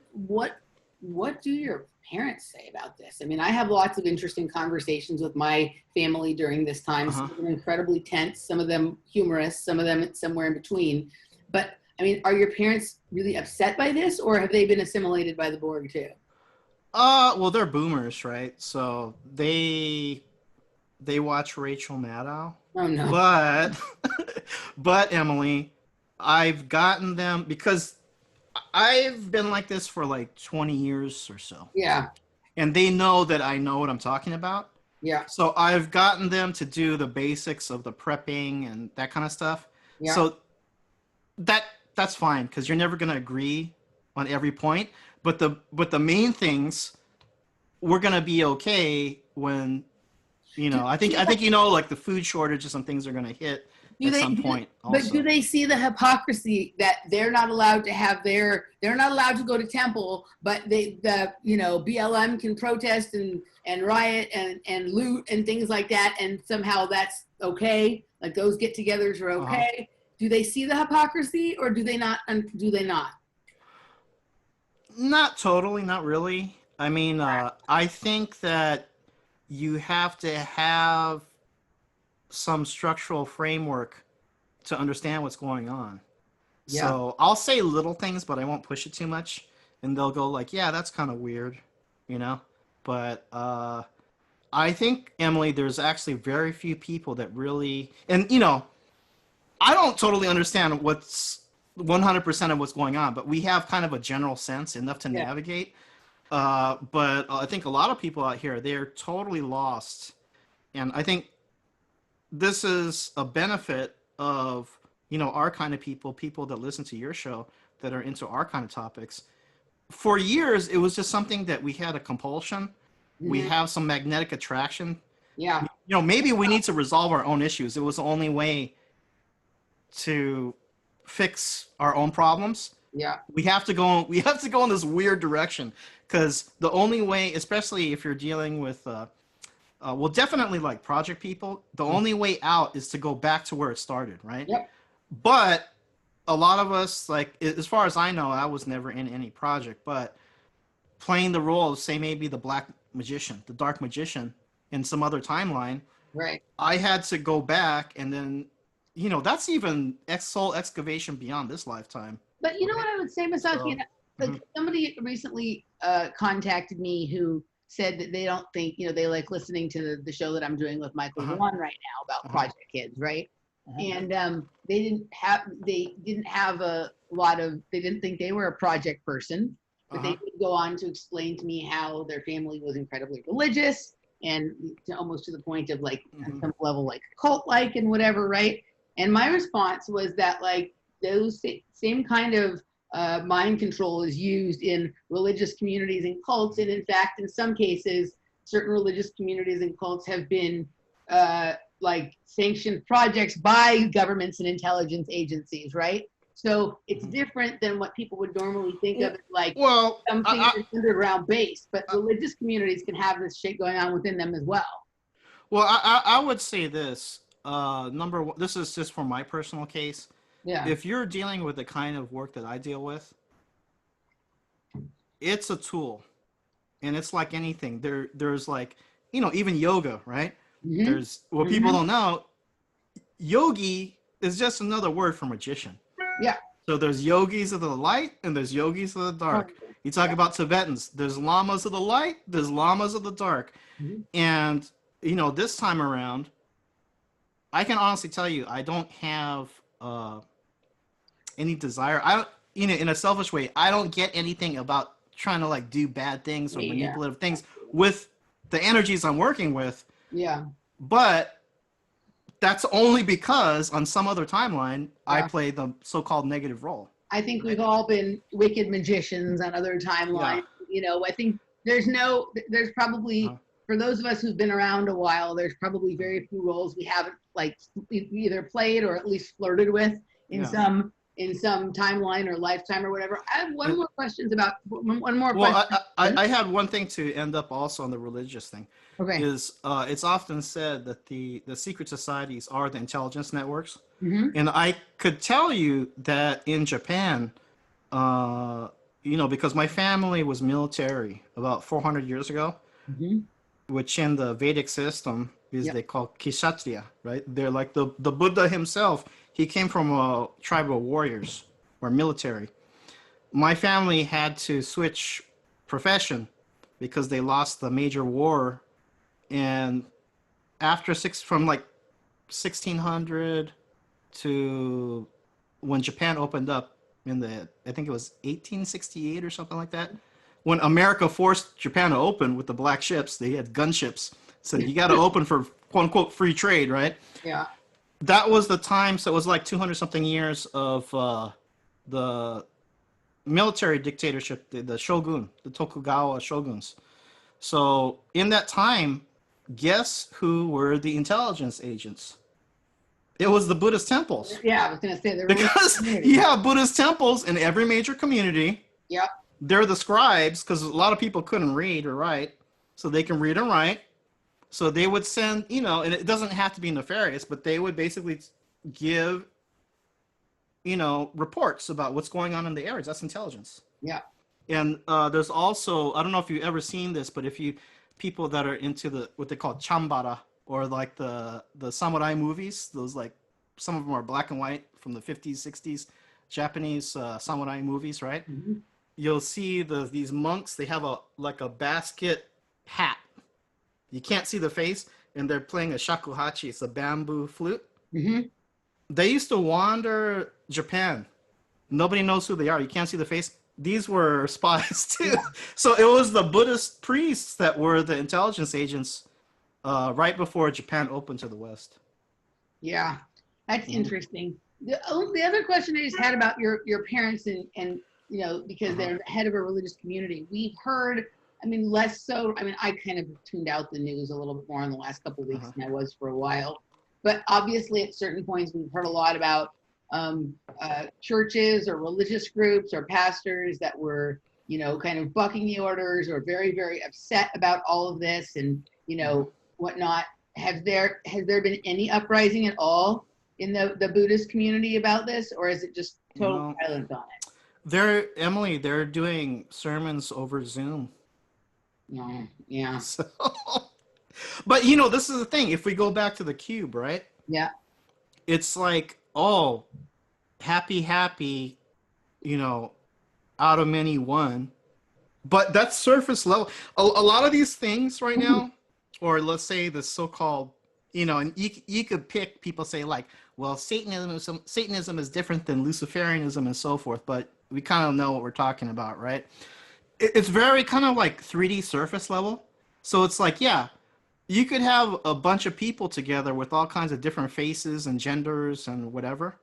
S1: do your parents say about this? I mean, I have lots of interesting conversations with my family during this time. Some of them incredibly tense, some of them humorous, some of them somewhere in between. But I mean, are your parents really upset by this, or have they been assimilated by the BORG too?
S2: Well, they're boomers, right? So they watch Rachel Maddow.
S1: Oh no.
S2: But Emily, I've gotten them, because I've been like this for like 20 years or so.
S1: Yeah.
S2: And they know that I know what I'm talking about.
S1: Yeah.
S2: So I've gotten them to do the basics of the prepping and that kind of stuff. Yeah. So that's fine, because you're never going to agree on every point. But the main things, we're going to be okay when, you know, I think you know, like the food shortages and things are going to hit at some point.
S1: But do they see the hypocrisy that they're not allowed to have they're not allowed to go to temple, but you know, BLM can protest and riot and loot and things like that, and somehow that's okay? Like those get-togethers are okay. Do they see the hypocrisy, or do they not?
S2: Not totally, not really. I mean, I think that you have to have some structural framework to understand what's going on. Yeah. So I'll say little things, but I won't push it too much. And they'll go like, yeah, that's kind of weird, you know? But I think, Emily, there's actually very few people that really, and you know, I don't totally understand what's 100% of what's going on, but we have kind of a general sense, enough to navigate. But I think a lot of people out here, they're totally lost. And I think this is a benefit of, you know, our kind of people that listen to your show, that are into our kind of topics. For years, it was just something that we had a compulsion. We have some magnetic attraction. Yeah. You know, maybe we need to resolve our own issues. It was the only way to fix our own problems. Yeah. We have to go in this weird direction, because the only way, especially if you're dealing with well, definitely like project people, the only way out is to go back to where it started, right? Yep. But a lot of us, like, as far as I know, I was never in any project, but playing the role of, say, maybe the black magician, the dark magician in some other timeline, right? I had to go back, and then, you know, that's even soul excavation beyond this lifetime.
S1: But you know what I would say, Masaki? So, somebody recently contacted me who said that they don't think, you know, they like listening to the show that I'm doing with Michael Wan right now about Project Kids, right? and they didn't have a lot of, they didn't think they were a project person, but they would go on to explain to me how their family was incredibly religious and almost to the point of like on some level like cult-like and whatever, right? And my response was that like those same kind of mind control is used in religious communities and cults, and in fact, in some cases, certain religious communities and cults have been like sanctioned projects by governments and intelligence agencies, right? So it's different than what people would normally think of as like something that's underground based, but religious communities can have this shit going on within them as well.
S2: Well, I would say this. Number one, this is just for my personal case.
S1: Yeah.
S2: If you're dealing with the kind of work that I deal with, it's a tool. And it's like anything. There's like, even yoga, right? There's what people don't know, yogi is just another word for magician.
S1: Yeah.
S2: So there's yogis of the light and there's yogis of the dark. You talk about Tibetans, there's lamas of the light, there's lamas of the dark. And this time around, I can honestly tell you, I don't have any desire. I don't, in a selfish way, I don't get anything about trying to like do bad things or manipulative things with the energies I'm working with.
S1: Yeah.
S2: But that's only because on some other timeline, I play the so-called negative role.
S1: I think we've all been wicked magicians on other timelines. I think there's probably, for those of us who've been around a while, there's probably very few roles we haven't like either played or at least flirted with in some timeline or lifetime or whatever. I have one more question.
S2: Well, I had one thing to end up also on the religious thing.
S1: Okay.
S2: Is it's often said that the secret societies are the intelligence networks. And I could tell you that in Japan, because my family was military about 400 years ago, which in the Vedic system is they call Kshatriya, right? They're like the Buddha himself. He came from a tribe of warriors or military. My family had to switch profession because they lost the major war. And after from like 1600 to when Japan opened up I think it was 1868 or something like that. When America forced Japan to open with the black ships, they had gunships. So you got to open for quote unquote free trade, right?
S1: Yeah.
S2: That was the time. So it was like 200 something years of the military dictatorship, the shogun, the Tokugawa shoguns. So in that time, guess who were the intelligence agents? It was the Buddhist temples.
S1: Yeah, I was going to say
S2: because you have Buddhist temples in every major community.
S1: Yep.
S2: They're the scribes because a lot of people couldn't read or write, so they can read and write. So they would send, and it doesn't have to be nefarious, but they would basically give, reports about what's going on in the areas. That's intelligence.
S1: Yeah.
S2: And there's also, I don't know if you've ever seen this, but people that are into what they call chambara, or like the samurai movies, those like, some of them are black and white from the 50s, 60s, Japanese samurai movies, right? You'll see these monks, they have a basket hat. You can't see the face, and they're playing a shakuhachi. It's a bamboo flute. They used to wander Japan. Nobody knows who they are. You can't see the face. These were spies too. So it was the Buddhist priests that were the intelligence agents right before Japan opened to the West. Yeah.
S1: That's interesting. The other question I just had about your parents and because they're the head of a religious community, we've heard, less so. I kind of tuned out the news a little bit more in the last couple of weeks than I was for a while. But obviously, at certain points, we've heard a lot about churches or religious groups or pastors that were, kind of bucking the orders or very, very upset about all of this and, whatnot. Has there been any uprising at all in the Buddhist community about this, or is it just total silence on it?
S2: They're doing sermons over Zoom.
S1: No, yeah.
S2: So, but this is the thing. If we go back to the cube, right?
S1: Yeah.
S2: It's like, happy, out of many one. But that's surface level. A lot of these things right now, or let's say the so-called you know, and you could pick, people say like, well, Satanism is different than Luciferianism and so forth, but we kind of know what we're talking about, right? It's very kind of like 3D surface level. So it's like, yeah, you could have a bunch of people together with all kinds of different faces and genders and whatever,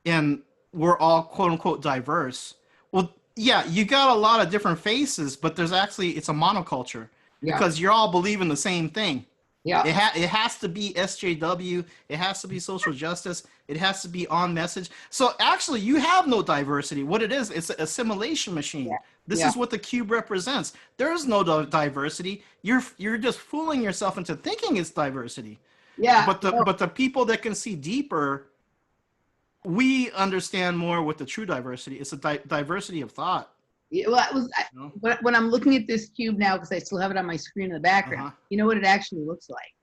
S2: and we're all quote unquote diverse. Well, yeah, you got a lot of different faces, but there's actually, it's a monoculture
S1: Yeah.
S2: because you're all believing the same thing.
S1: Yeah.
S2: It has to be SJW. It has to be social justice. It has to be on message. So actually, you have no diversity. What it is, it's an assimilation machine.
S1: Yeah.
S2: This
S1: Yeah.
S2: is what the cube represents. There is no diversity. You're just fooling yourself into thinking it's diversity.
S1: Yeah.
S2: But the people that can see deeper, we understand more with the true diversity. It's a diversity of thought.
S1: Yeah, well,
S2: You know?
S1: when I'm looking at this cube now, because I still have it on my screen in the background, you know what it actually looks like?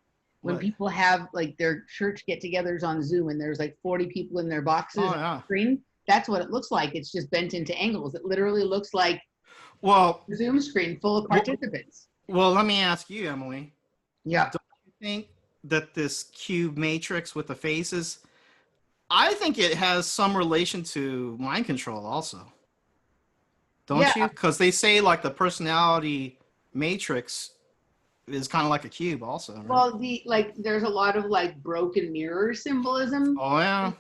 S1: When
S2: What?
S1: people have like their church get-togethers on Zoom and there's like 40 people in their boxes on the screen, that's what it looks like. It's just bent into angles. It literally looks like a Zoom screen full of participants.
S2: Well, let me ask you, Emily.
S1: Yeah.
S2: Don't you think that this cube matrix with the faces, I think it has some relation to mind control also. Don't you? Because they say like the personality matrix is kind of like a cube also, right?
S1: Well, there's a lot of like broken mirror symbolism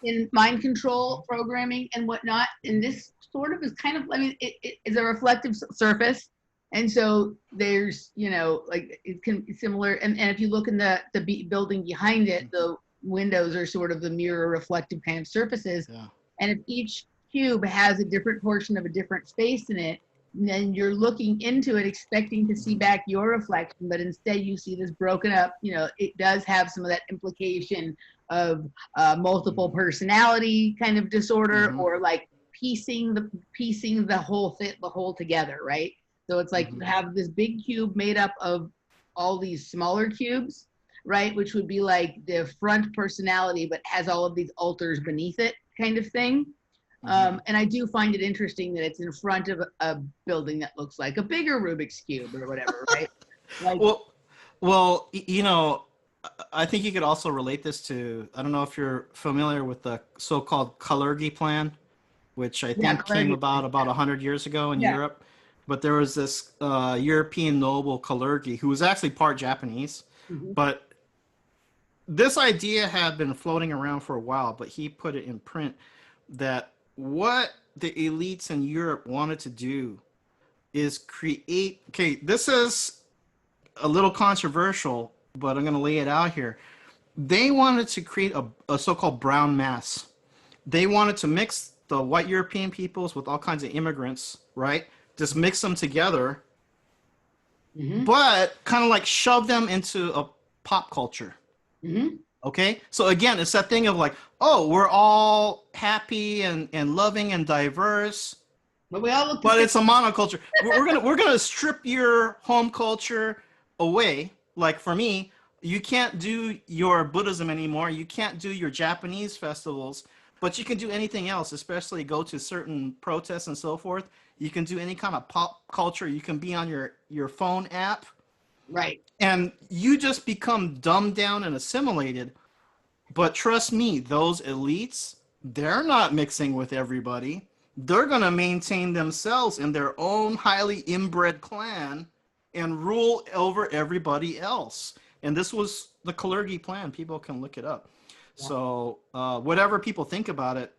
S1: in mind control programming and whatnot. And this sort of is kind of, I mean, it is a reflective surface. And so there's, you know, like it can be similar. And if you look in the building behind it, the windows are sort of the mirror reflective kind of surfaces.
S2: Yeah.
S1: And if each cube has a different portion of a different space in it, and then you're looking into it expecting to see back your reflection, but instead you see this broken up, you know, it does have some of that implication of multiple personality kind of disorder, or like piecing the whole together, right? So it's like you have this big cube made up of all these smaller cubes, right? Which would be like the front personality, but has all of these alters beneath it kind of thing. And I do find it interesting that it's in front of a building that looks like a bigger Rubik's Cube or whatever, right? Like,
S2: well, you know, I think you could also relate this to, I don't know if you're familiar with the so-called Kalergi plan, which I think came about 100 years ago in Europe. But there was this European noble Kalergi who was actually part Japanese. But this idea had been floating around for a while, but he put it in print that what the elites in Europe wanted to do is create, okay, this is a little controversial, but I'm going to lay it out here. They wanted to create a so-called brown mass. They wanted to mix the white European peoples with all kinds of immigrants, right? Just mix them together, but kind of like shove them into a pop culture. Okay, so again, it's that thing of like, oh, we're all happy and loving and diverse,
S1: but we all look.
S2: But it's a monoculture. we're gonna strip your home culture away. Like for me, you can't do your Buddhism anymore. You can't do your Japanese festivals, but you can do anything else. Especially go to certain protests and so forth. You can do any kind of pop culture. You can be on your phone app.
S1: Right.
S2: And you just become dumbed down and assimilated. But trust me, those elites, they're not mixing with everybody. They're going to maintain themselves in their own highly inbred clan and rule over everybody else. And this was the Kalergi plan. People can look it up. Yeah. So whatever people think about it,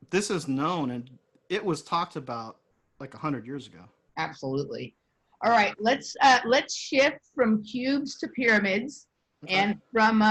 S2: this is known and it was talked about like 100 years ago.
S1: Absolutely. All right, let's shift from cubes to pyramids, and from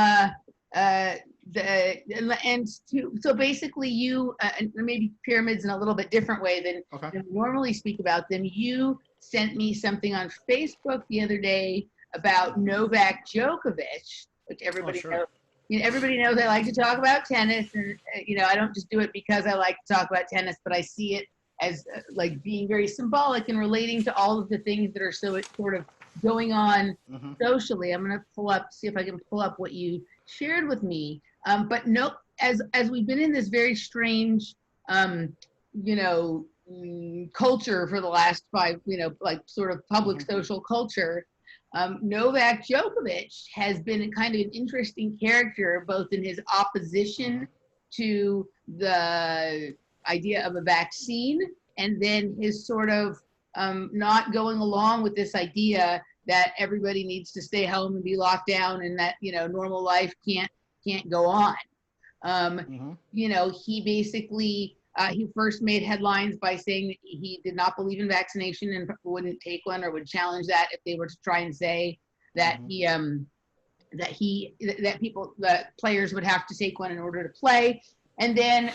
S1: so basically you and maybe pyramids in a little bit different way than we normally speak about them. You sent me something on Facebook the other day about Novak Djokovic, which everybody knows. You know, everybody knows I like to talk about tennis, and you know, I don't just do it because I like to talk about tennis, but I see it as like being very symbolic and relating to all of the things that are so sort of going on socially. I'm going to see if I can pull up what you shared with me. But no, as we've been in this very strange, you know, culture for the last like sort of public social culture, Novak Djokovic has been kind of an interesting character, both in his opposition to the idea of a vaccine, and then his sort of not going along with this idea that everybody needs to stay home and be locked down, and that normal life can't go on. He basically he first made headlines by saying that he did not believe in vaccination and wouldn't take one, or would challenge that if they were to try and say that that players would have to take one in order to play. And then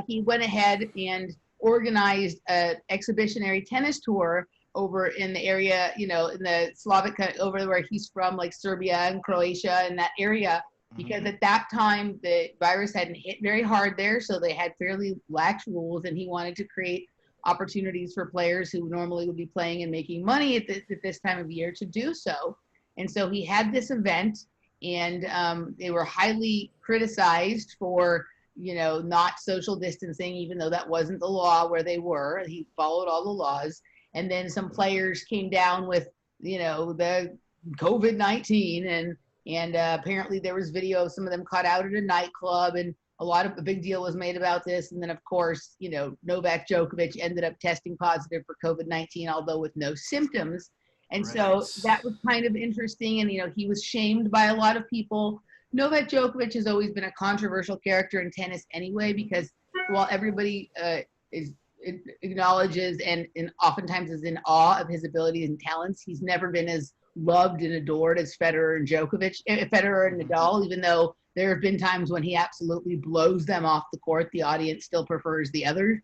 S1: he went ahead and organized an exhibitionary tennis tour over in the area, in the Slavic, over where he's from, like Serbia and Croatia and that area, because at that time the virus hadn't hit very hard there, so they had fairly lax rules, and he wanted to create opportunities for players who normally would be playing and making money at this time of year to do so. And so he had this event, and they were highly criticized for not social distancing, even though that wasn't the law where they were. He followed all the laws. And then some players came down with, the COVID-19, and apparently there was video of some of them caught out at a nightclub, and a big deal was made about this. And then, of course, Novak Djokovic ended up testing positive for COVID-19, although with no symptoms. And so that was kind of interesting. And, he was shamed by a lot of people. Novak Djokovic has always been a controversial character in tennis anyway, because while everybody acknowledges and oftentimes is in awe of his abilities and talents, he's never been as loved and adored as Federer and Nadal, even though there have been times when he absolutely blows them off the court. The audience still prefers the others,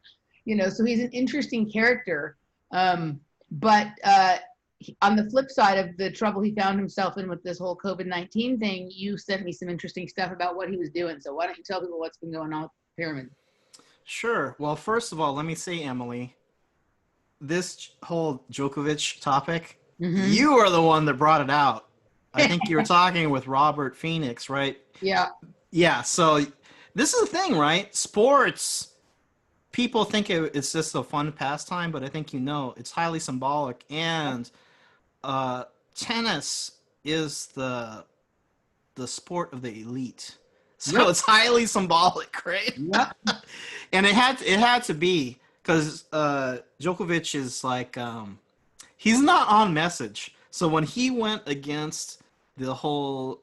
S1: so he's an interesting character. But on the flip side of the trouble he found himself in with this whole COVID-19 thing, you sent me some interesting stuff about what he was doing. So why don't you tell people what's been going on with the pyramid?
S2: Sure. Well, first of all, let me say, Emily, this whole Djokovic topic, you are the one that brought it out. I think you were talking with Robert Phoenix, right?
S1: Yeah.
S2: Yeah. So this is the thing, right? Sports, people think it's just a fun pastime, but I think it's highly symbolic. And tennis is the sport of the elite. So it's highly symbolic, right?
S1: Yep.
S2: And it had to be, because Djokovic is like, he's not on message. So when he went against the whole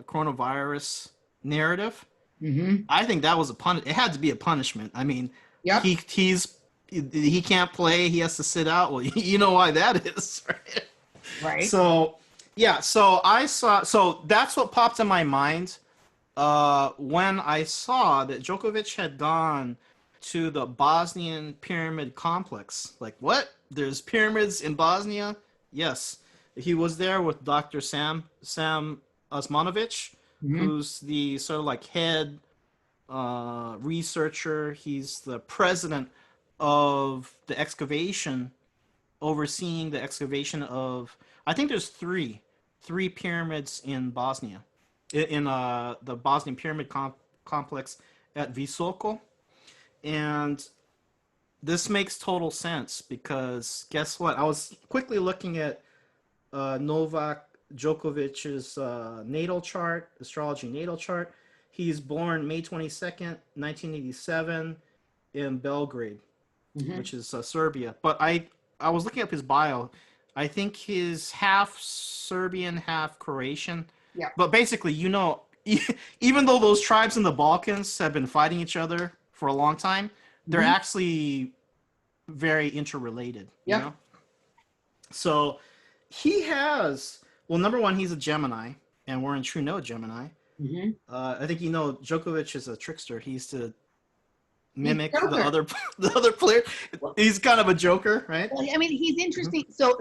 S2: coronavirus narrative, I think that was it had to be a punishment. I mean, he can't play. He has to sit out. Well, you know why that is, right?
S1: Right.
S2: So yeah. So So that's what popped in my mind when I saw that Djokovic had gone to the Bosnian pyramid complex. Like, what? There's pyramids in Bosnia? Yes. He was there with Dr. Sam Osmanovic, who's the sort of like head researcher. He's the president of the excavation, overseeing the excavation of, I think there's three pyramids in Bosnia, in the Bosnian pyramid complex at Visoko. And this makes total sense, because guess what? I was quickly looking at Novak Djokovic's natal chart, astrology natal chart. He's born May 22nd, 1987 in Belgrade, which is Serbia. But I was looking up his bio. I think he's half Serbian, half Croatian.
S1: Yeah.
S2: But basically, even though those tribes in the Balkans have been fighting each other for a long time, they're actually very interrelated.
S1: Yeah.
S2: You know? So he has, well, number one, he's a Gemini, and we're in True Note Gemini. I think Djokovic is a trickster. He used to mimic the other player. He's kind of a joker, right?
S1: Well, I mean, he's interesting. So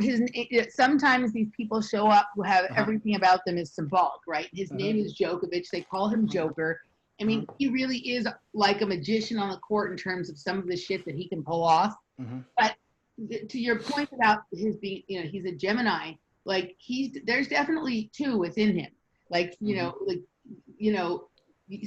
S1: sometimes these people show up who have everything about them is symbolic, right? His name is Djokovic. They call him Joker. I mean, he really is like a magician on the court in terms of some of the shit that he can pull off. But to your point about his being, he's a Gemini. Like there's definitely two within him. Like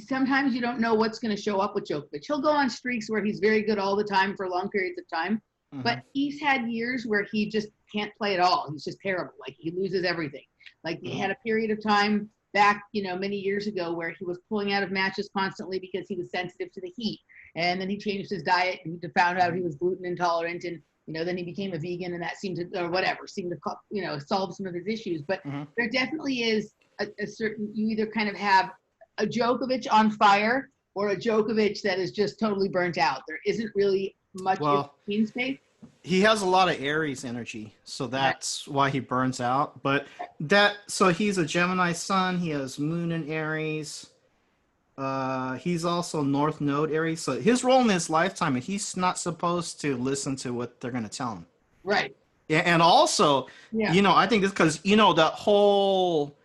S1: sometimes you don't know what's going to show up with Djokovic. He'll go on streaks where he's very good all the time for long periods of time, but he's had years where he just can't play at all. He's just terrible. Like he loses everything. Like he had a period of time back, many years ago where he was pulling out of matches constantly because he was sensitive to the heat. And then he changed his diet and he found out he was gluten intolerant, and then he became a vegan, and that seemed to solve some of his issues. But there definitely is a certain, you either kind of have a Djokovic on fire or a Djokovic that is just totally burnt out. There isn't really much in between space.
S2: He has a lot of Aries energy, so that's why he burns out. But so he's a Gemini sun. He has Moon in Aries. He's also North Node Aries. So his role in his lifetime, he's not supposed to listen to what they're going to tell him.
S1: Right.
S2: Yeah, and also, I think it's because that whole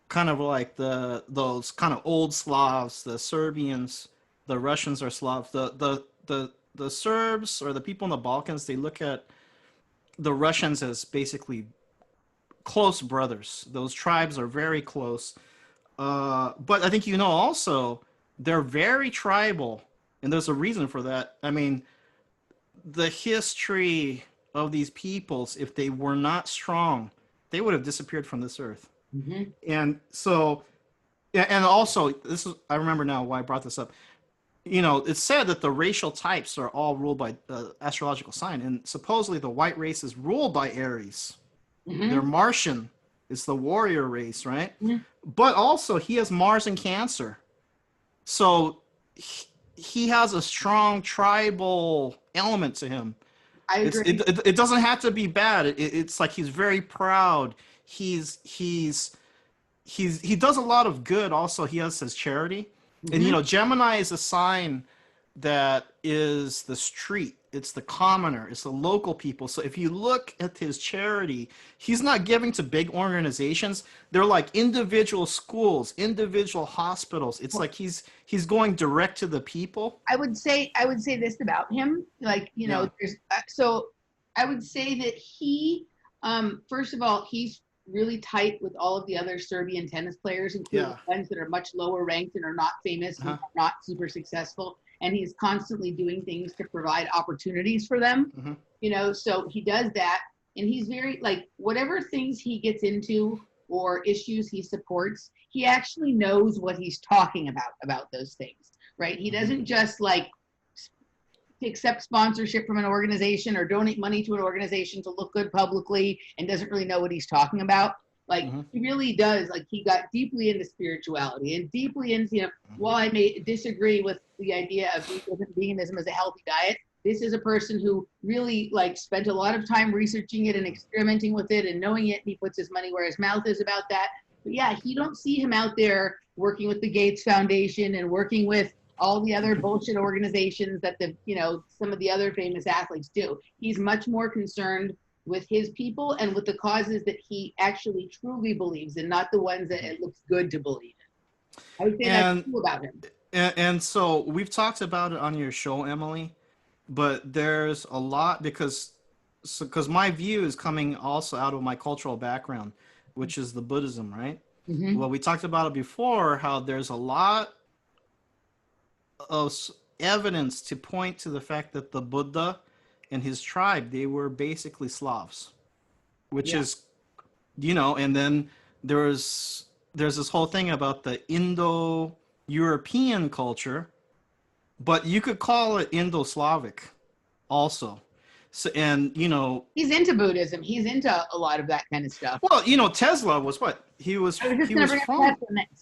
S2: kind of like those kind of old Slavs, the Serbians, the Russians are Slavs, the Serbs or the people in the Balkans, they look at the Russians as basically close brothers. Those tribes are very close. But I think also they're very tribal, and there's a reason for that. I mean, the history of these peoples, if they were not strong, they would have disappeared from this earth. And so, and also, I remember now why I brought this up. It's said that the racial types are all ruled by astrological sign, and supposedly the white race is ruled by Aries. They're Martian. It's the warrior race, right? But also, he has Mars in Cancer. So he has a strong tribal element to him.
S1: I agree.
S2: It doesn't have to be bad. It's like he's very proud. He does a lot of good. Also, he has his charity. And Gemini is a sign that is the street. It's the commoner. It's the local people. So if you look at his charity, he's not giving to big organizations. They're like individual schools, individual hospitals. It's like he's going direct to the people.
S1: I would say this about him, so I would say that he, first of all, he's really tight with all of the other Serbian tennis players, including ones that are much lower ranked and are not famous, and not super successful. And he's constantly doing things to provide opportunities for them, so he does that. And he's very, whatever things he gets into or issues he supports, he actually knows what he's talking about those things, right? He doesn't just accept sponsorship from an organization or donate money to an organization to look good publicly and doesn't really know what he's talking about. He really does. He got deeply into spirituality and deeply into, while I may disagree with the idea of veganism as a healthy diet, this is a person who really spent a lot of time researching it and experimenting with it and knowing it. And he puts his money where his mouth is about that. But yeah, you don't see him out there working with the Gates Foundation and working with all the other bullshit organizations that some of the other famous athletes do. He's much more concerned with his people and with the causes that he actually truly believes in, not the ones that it looks good to believe in. I would say that's true about him.
S2: And so we've talked about it on your show, Emily, but there's a lot because my view is coming also out of my cultural background, which is the Buddhism, right? Well, we talked about it before, how there's a lot of evidence to point to the fact that the Buddha and his tribe, they were basically Slavs, which is, and then there's this whole thing about the Indo-European culture, but you could call it Indo-Slavic also. So, and,
S1: he's into Buddhism. He's into a lot of that kind of stuff.
S2: Well, Tesla was what? He was from.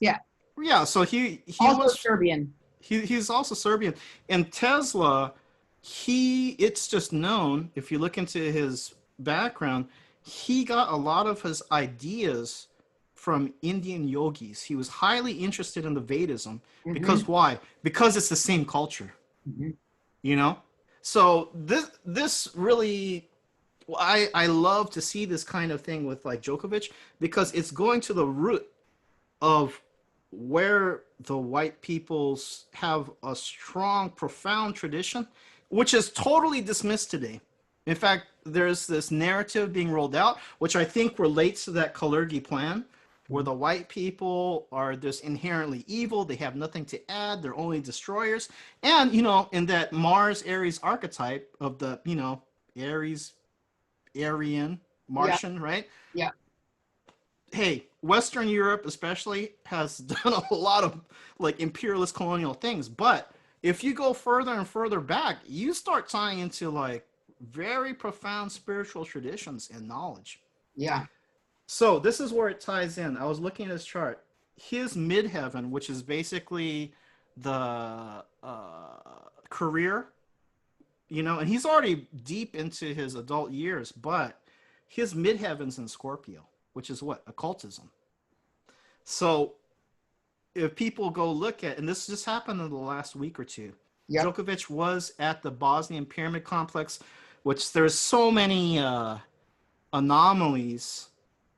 S2: Yeah, so he
S1: also
S2: was
S1: Serbian.
S2: He's also Serbian. And Tesla, it's just known, if you look into his background, he got a lot of his ideas from Indian yogis. He was highly interested in the Vedism. Because why? Because it's the same culture. So this really, I love to see this kind of thing with Djokovic, because it's going to the root of where the white peoples have a strong, profound tradition, which is totally dismissed today. In fact, there's this narrative being rolled out, which I think relates to that Kalergi plan, where the white people are just inherently evil. They have nothing to add. They're only destroyers. And, in that Mars Aries archetype of the, Aries, Aryan, Martian, right?
S1: Yeah.
S2: Hey, Western Europe especially has done a lot of like imperialist colonial things, but if you go further and further back, you start tying into like very profound spiritual traditions and knowledge.
S1: Yeah.
S2: So this is where it ties in. I was looking at his chart. His midheaven, which is basically the career, you know, and he's already deep into his adult years, but his midheaven's in Scorpio, which is what? Occultism. So if people go look at, and this just happened in the last week or two,
S1: Yep.
S2: Djokovic was at the Bosnian Pyramid Complex, which there's so many anomalies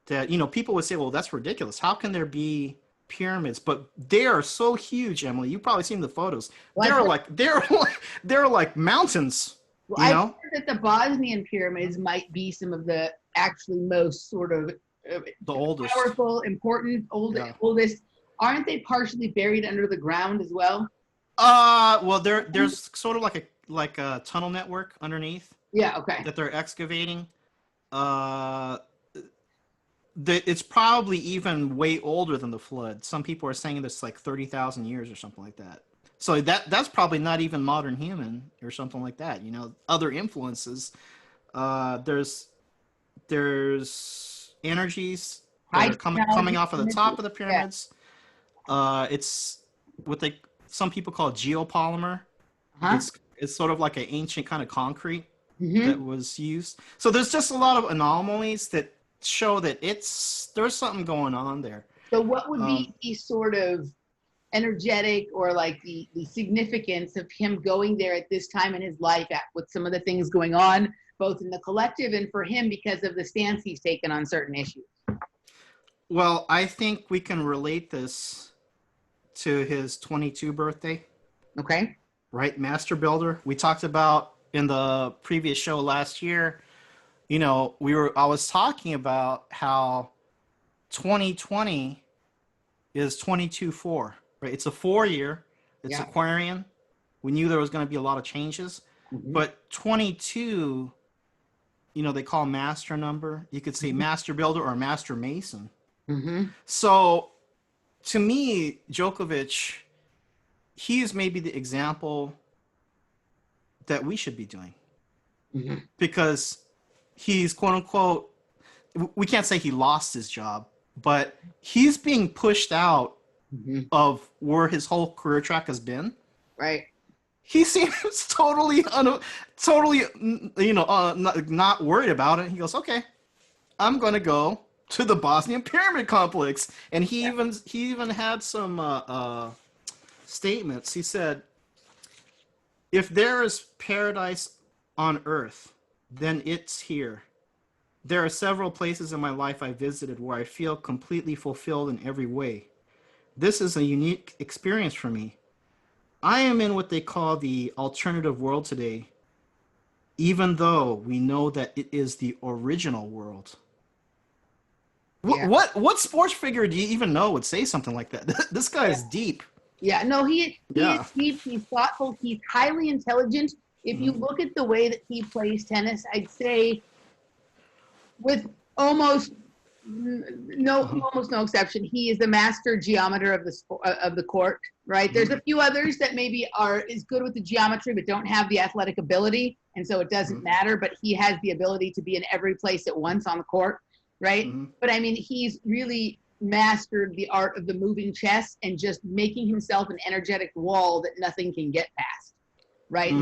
S2: that, you know, people would say, well, that's ridiculous. How can there be pyramids? But they are so huge, Emily. You've probably seen the photos. They're like mountains.
S1: Well,
S2: You
S1: I've
S2: know,
S1: heard that the Bosnian pyramids might be some of the actually most sort of
S2: the oldest.
S1: powerful, important,
S2: Yeah.
S1: oldest. Aren't they partially buried under the ground as well?
S2: Well, there's sort of like a tunnel network underneath
S1: Yeah. Okay.
S2: that they're excavating. It's probably even way older than the flood. Some people are saying it's like 30,000 years or something like that. So that's probably not even modern human or something like that. You know, other influences. There's energies that are coming off of the top of the pyramids. It's what some people call geopolymer.
S1: Huh?
S2: It's sort of like an ancient kind of concrete
S1: Mhm.
S2: that was used. So there's just a lot of anomalies that show that there's something going on there.
S1: So what would be the sort of energetic or like the significance of him going there at this time in his life with some of the things going on, both in the collective and for him because of the stance he's taken on certain issues?
S2: Well, I think we can relate this to his 22 birthday,
S1: Okay.
S2: right? Master Builder. We talked about in the previous show last year, you know, I was talking about how 2020 is 22-4, right? It's a 4-year. It's
S1: Yeah.
S2: Aquarian. We knew there was going to be a lot of changes, but 22, you know, they call master number. You could say master builder or master mason. So to me, Djokovic, he is maybe the example that we should be doing because he's quote unquote, we can't say he lost his job, but he's being pushed out of where his whole career track has been.
S1: Right.
S2: He seems totally, you know, not worried about it. He goes, okay, I'm going to go to the Bosnian Pyramid Complex. And he even had some statements. He said, if there is paradise on earth, then it's here. There are several places in my life I visited where I feel completely fulfilled in every way. This is a unique experience for me. I am in what they call the alternative world today, even though we know that it is the original world.
S1: Yeah.
S2: What sports figure do you even know would say something like that? This guy is deep.
S1: Yeah, no, he is deep, he's thoughtful, he's highly intelligent. If you look at the way that he plays tennis, I'd say with almost no exception, he is the master geometer of the court, right? There's a few others that maybe is good with the geometry but don't have the athletic ability, and so it doesn't matter, but he has the ability to be in every place at once on the court, right? But I mean, he's really mastered the art of the moving chess and just making himself an energetic wall that nothing can get past, right?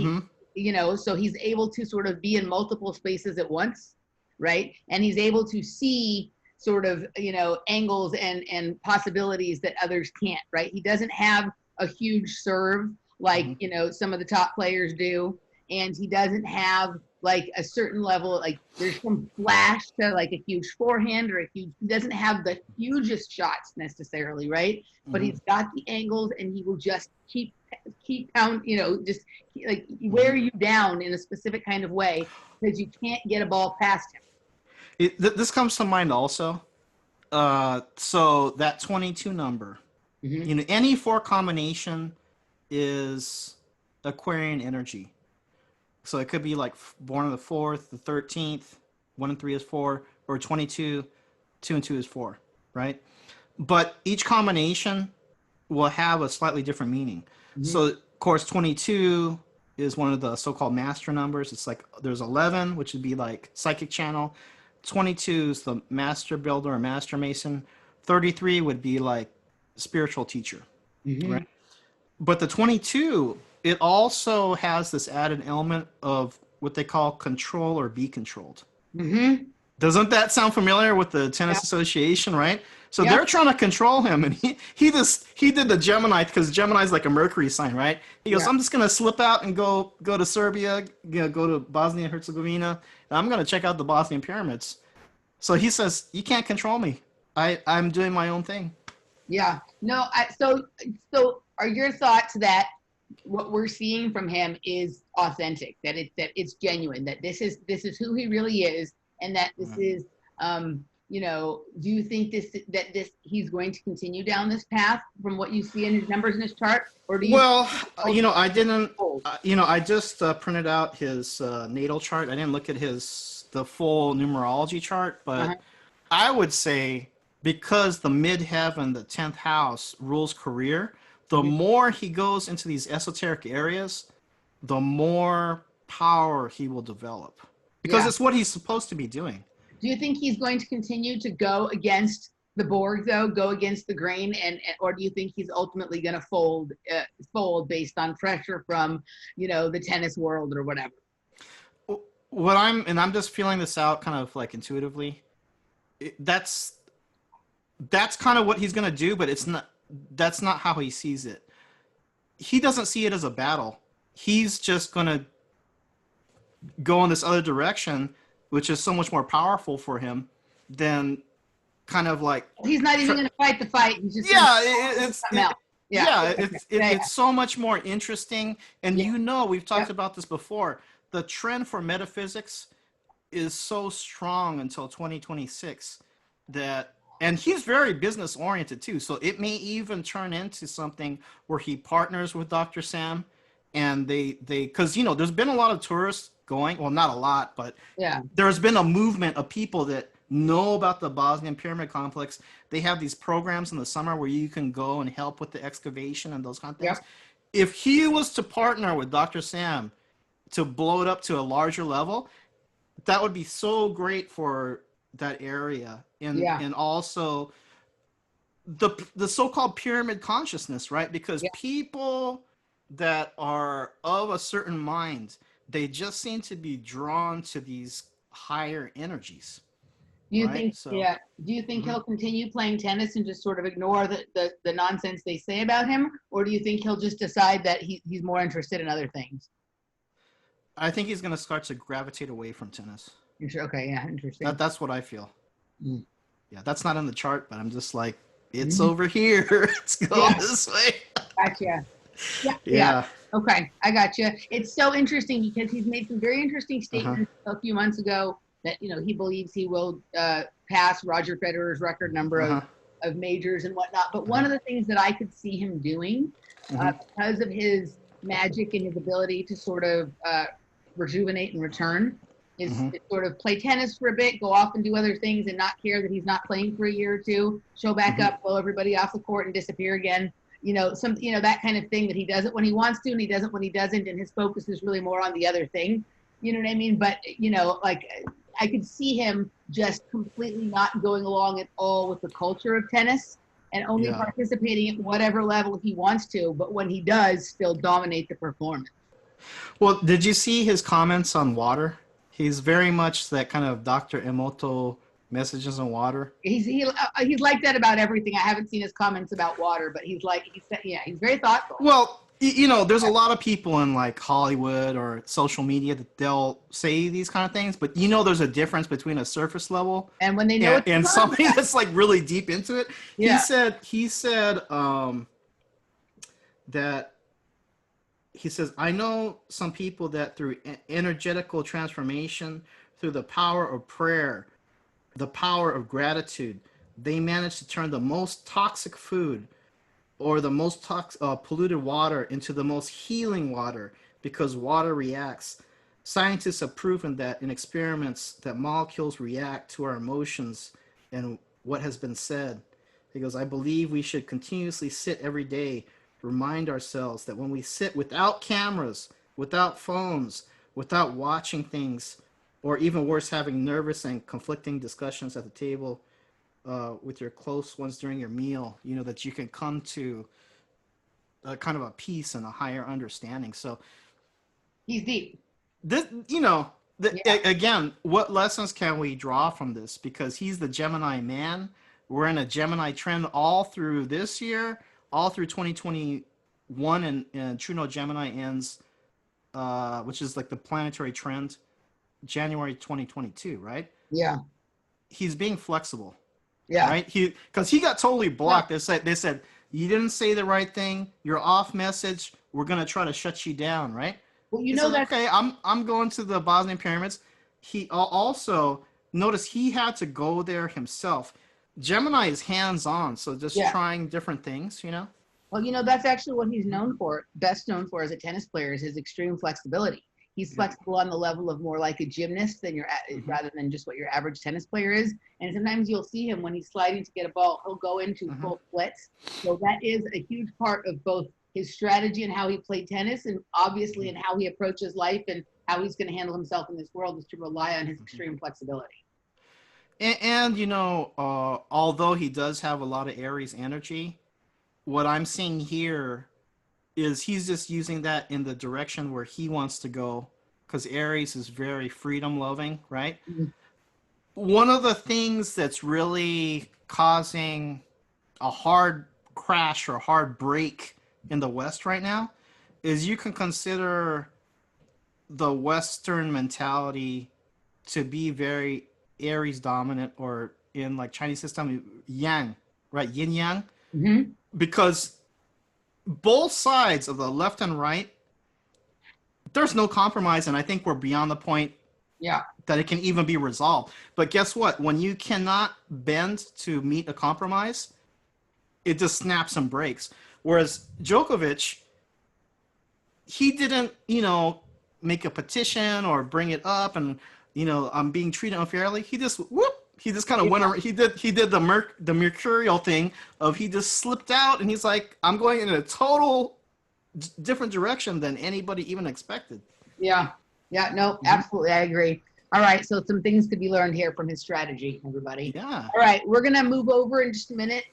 S1: You know, so he's able to sort of be in multiple spaces at once, right? And he's able to see sort of, you know, angles and possibilities that others can't, right? He doesn't have a huge serve like, you know, some of the top players do. And he doesn't have like a certain level, like there's some flash to like a huge forehand or he doesn't have the hugest shots necessarily, right? But he's got the angles and he will just keep down, you know, just like wear you down in a specific kind of way because you can't get a ball past him.
S2: This comes to mind also. So that 22 number, you know, any 4 combination is Aquarian energy. So it could be like born on the 4th, the 13th, 1 and 3 is 4, or 22, 2 and 2 is 4, right? But each combination will have a slightly different meaning. So of course 22 is one of the so-called master numbers. It's like there's 11, which would be like psychic channel. 22 is the master builder or master mason. 33 would be like spiritual teacher, right? But the 22, it also has this added element of what they call control or be controlled. Doesn't that sound familiar with the tennis association, right? So they're trying to control him, and he did the Gemini, because Gemini's like a Mercury sign, right? He goes, I'm just gonna slip out and go to Serbia, go to Bosnia and Herzegovina, and I'm gonna check out the Bosnian pyramids. So he says, you can't control me. I'm doing my own thing.
S1: Yeah. No. So are your thoughts that what we're seeing from him is authentic? That it's genuine? That this is who he really is, and that this is you know, do you think he's going to continue down this path from what you see in his numbers in his chart, or do you?
S2: Well, you know, I didn't. You know, I just printed out his natal chart. I didn't look at the full numerology chart, but I would say because the midheaven, the 10th house, rules career, the more he goes into these esoteric areas, the more power he will develop, because it's what he's supposed to be doing.
S1: Do you think he's going to continue to go against the BORG, though, go against the grain, or do you think he's ultimately going to fold based on pressure from, you know, the tennis world or whatever?
S2: I'm just feeling this out kind of like intuitively. That's kind of what he's going to do, but that's not how he sees it. He doesn't see it as a battle. He's just going to go in this other direction, which is so much more powerful for him than kind of like.
S1: He's not even going to fight the fight. He's just
S2: it's so much more interesting. And you know, we've talked about this before. The trend for metaphysics is so strong until 2026 and he's very business oriented too. So it may even turn into something where he partners with Dr. Sam, and because you know, there's been a lot of tourists going, well, not a lot, but there's been a movement of people that know about the Bosnian pyramid complex. They have these programs in the summer where you can go and help with the excavation and those kind of things. If he was to partner with Dr. Sam to blow it up to a larger level, that would be so great for that area. And also the so-called pyramid consciousness, right? Because people that are of a certain mind, they just seem to be drawn to these higher energies.
S1: Do you think? Do you think he'll continue playing tennis and just sort of ignore the nonsense they say about him, or do you think he'll just decide that he's more interested in other things?
S2: I think he's going to start to gravitate away from tennis.
S1: Okay, yeah, interesting.
S2: That's what I feel. Yeah, that's not in the chart, but I'm just like, it's over here. It's going this way.
S1: Gotcha. Yeah. Okay, I got you. It's so interesting because he's made some very interesting statements a few months ago that, you know, he believes he will pass Roger Federer's record number of majors and whatnot. But one of the things that I could see him doing because of his magic and his ability to sort of rejuvenate and return is to sort of play tennis for a bit, go off and do other things and not care that he's not playing for a year or two, show back up, blow everybody off the court and disappear again. You know, that kind of thing, that he does it when he wants to and he does it when he doesn't, and his focus is really more on the other thing. You know what I mean? But, you know, like, I could see him just completely not going along at all with the culture of tennis and only participating at whatever level he wants to, but when he does, still dominate the performance.
S2: Well, did you see his comments on water? He's very much that kind of Dr. Emoto messages on water.
S1: He's like that about everything. I haven't seen his comments about water, but he's very thoughtful.
S2: Well, you know, there's a lot of people in like Hollywood or social media that they'll say these kind of things, but you know, there's a difference between a surface level
S1: and when they know
S2: and somebody that's like really deep into it. He said that he says, I know some people that through energetical transformation, through the power of prayer, the power of gratitude, they manage to turn the most toxic food or the most polluted water into the most healing water, because water reacts. Scientists have proven that in experiments that molecules react to our emotions and what has been said. He goes, I believe we should continuously sit every day, remind ourselves that when we sit without cameras, without phones, without watching things, or even worse, having nervous and conflicting discussions at the table with your close ones during your meal, you know, that you can come to a kind of a peace and a higher understanding. So
S1: He's deep.
S2: this, you know,
S1: Yeah.
S2: again, what lessons can we draw from this? Because he's the Gemini man. We're in a Gemini trend all through this year, all through 2021, and True North Gemini ends, which is like the planetary trend, January 2022, right?
S1: Yeah.
S2: He's being flexible,
S1: Yeah.
S2: right? Because he got totally blocked. They said you didn't say the right thing. You're off message. We're gonna try to shut you down, right?
S1: Well, you
S2: He
S1: know
S2: said,
S1: that.
S2: okay, I'm going to the Bosnian pyramids. He also notice he had to go there himself. Gemini is hands-on, so just
S1: Yeah.
S2: trying different things, you know.
S1: Well, you know, that's actually what he's known for, best known for as a tennis player, is his extreme flexibility. He's flexible on the level of more like a gymnast than rather than just what your average tennis player is. And sometimes you'll see him when he's sliding to get a ball, he'll go into full splits. So that is a huge part of both his strategy and how he played tennis, and obviously in how he approaches life and how he's going to handle himself in this world, is to rely on his extreme flexibility.
S2: And you know, although he does have a lot of Aries energy, what I'm seeing here is he's just using that in the direction where he wants to go, because Aries is very freedom loving, right? One of the things that's really causing a hard crash or hard break in the West right now is you can consider the Western mentality to be very Aries dominant, or in like Chinese system, yang, right? Yin yang. Because both sides of the left and right, there's no compromise, and I think we're beyond the point that it can even be resolved. But guess what? When you cannot bend to meet a compromise, it just snaps and breaks. Whereas Djokovic, he didn't, you know, make a petition or bring it up and, you know, I'm being treated unfairly. He just he just kind of went around. He did the mercurial thing of he just slipped out, and he's like, I'm going in a total different direction than anybody even expected.
S1: Yeah. No, absolutely, I agree. All right, so some things could be learned here from his strategy, everybody.
S2: Yeah.
S1: All right, we're gonna move over in just a minute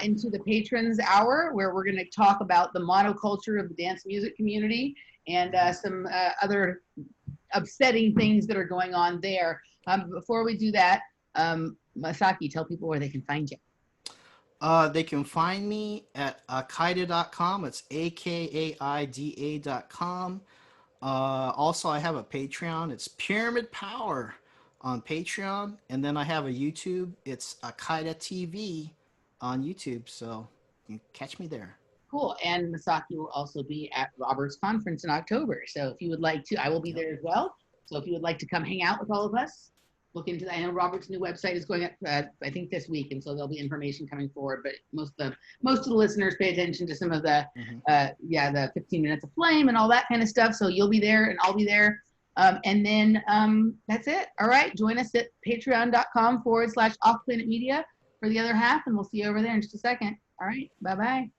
S1: into the patrons hour, where we're gonna talk about the monoculture of the dance music community and some other upsetting things that are going on there. Before we do that, Masaki, tell people where they can find you.
S2: They can find me at akaida.com. It's akaida.com. Also, I have a Patreon. It's Pyramid Power on Patreon. And then I have a YouTube. It's Akaida TV on YouTube. So you can catch me there.
S1: Cool. And Masaki will also be at Robert's conference in October. So if you would like to, I will be there as well. So if you would like to come hang out with all of us, look into that. I know Robert's new website is going up, I think this week, and so there'll be information coming forward. But most of the listeners pay attention to some of the, the 15 minutes of flame and all that kind of stuff. So you'll be there, and I'll be there, and then that's it. All right, join us at patreon.com/offplanetmedia for the other half, and we'll see you over there in just a second. All right, bye bye.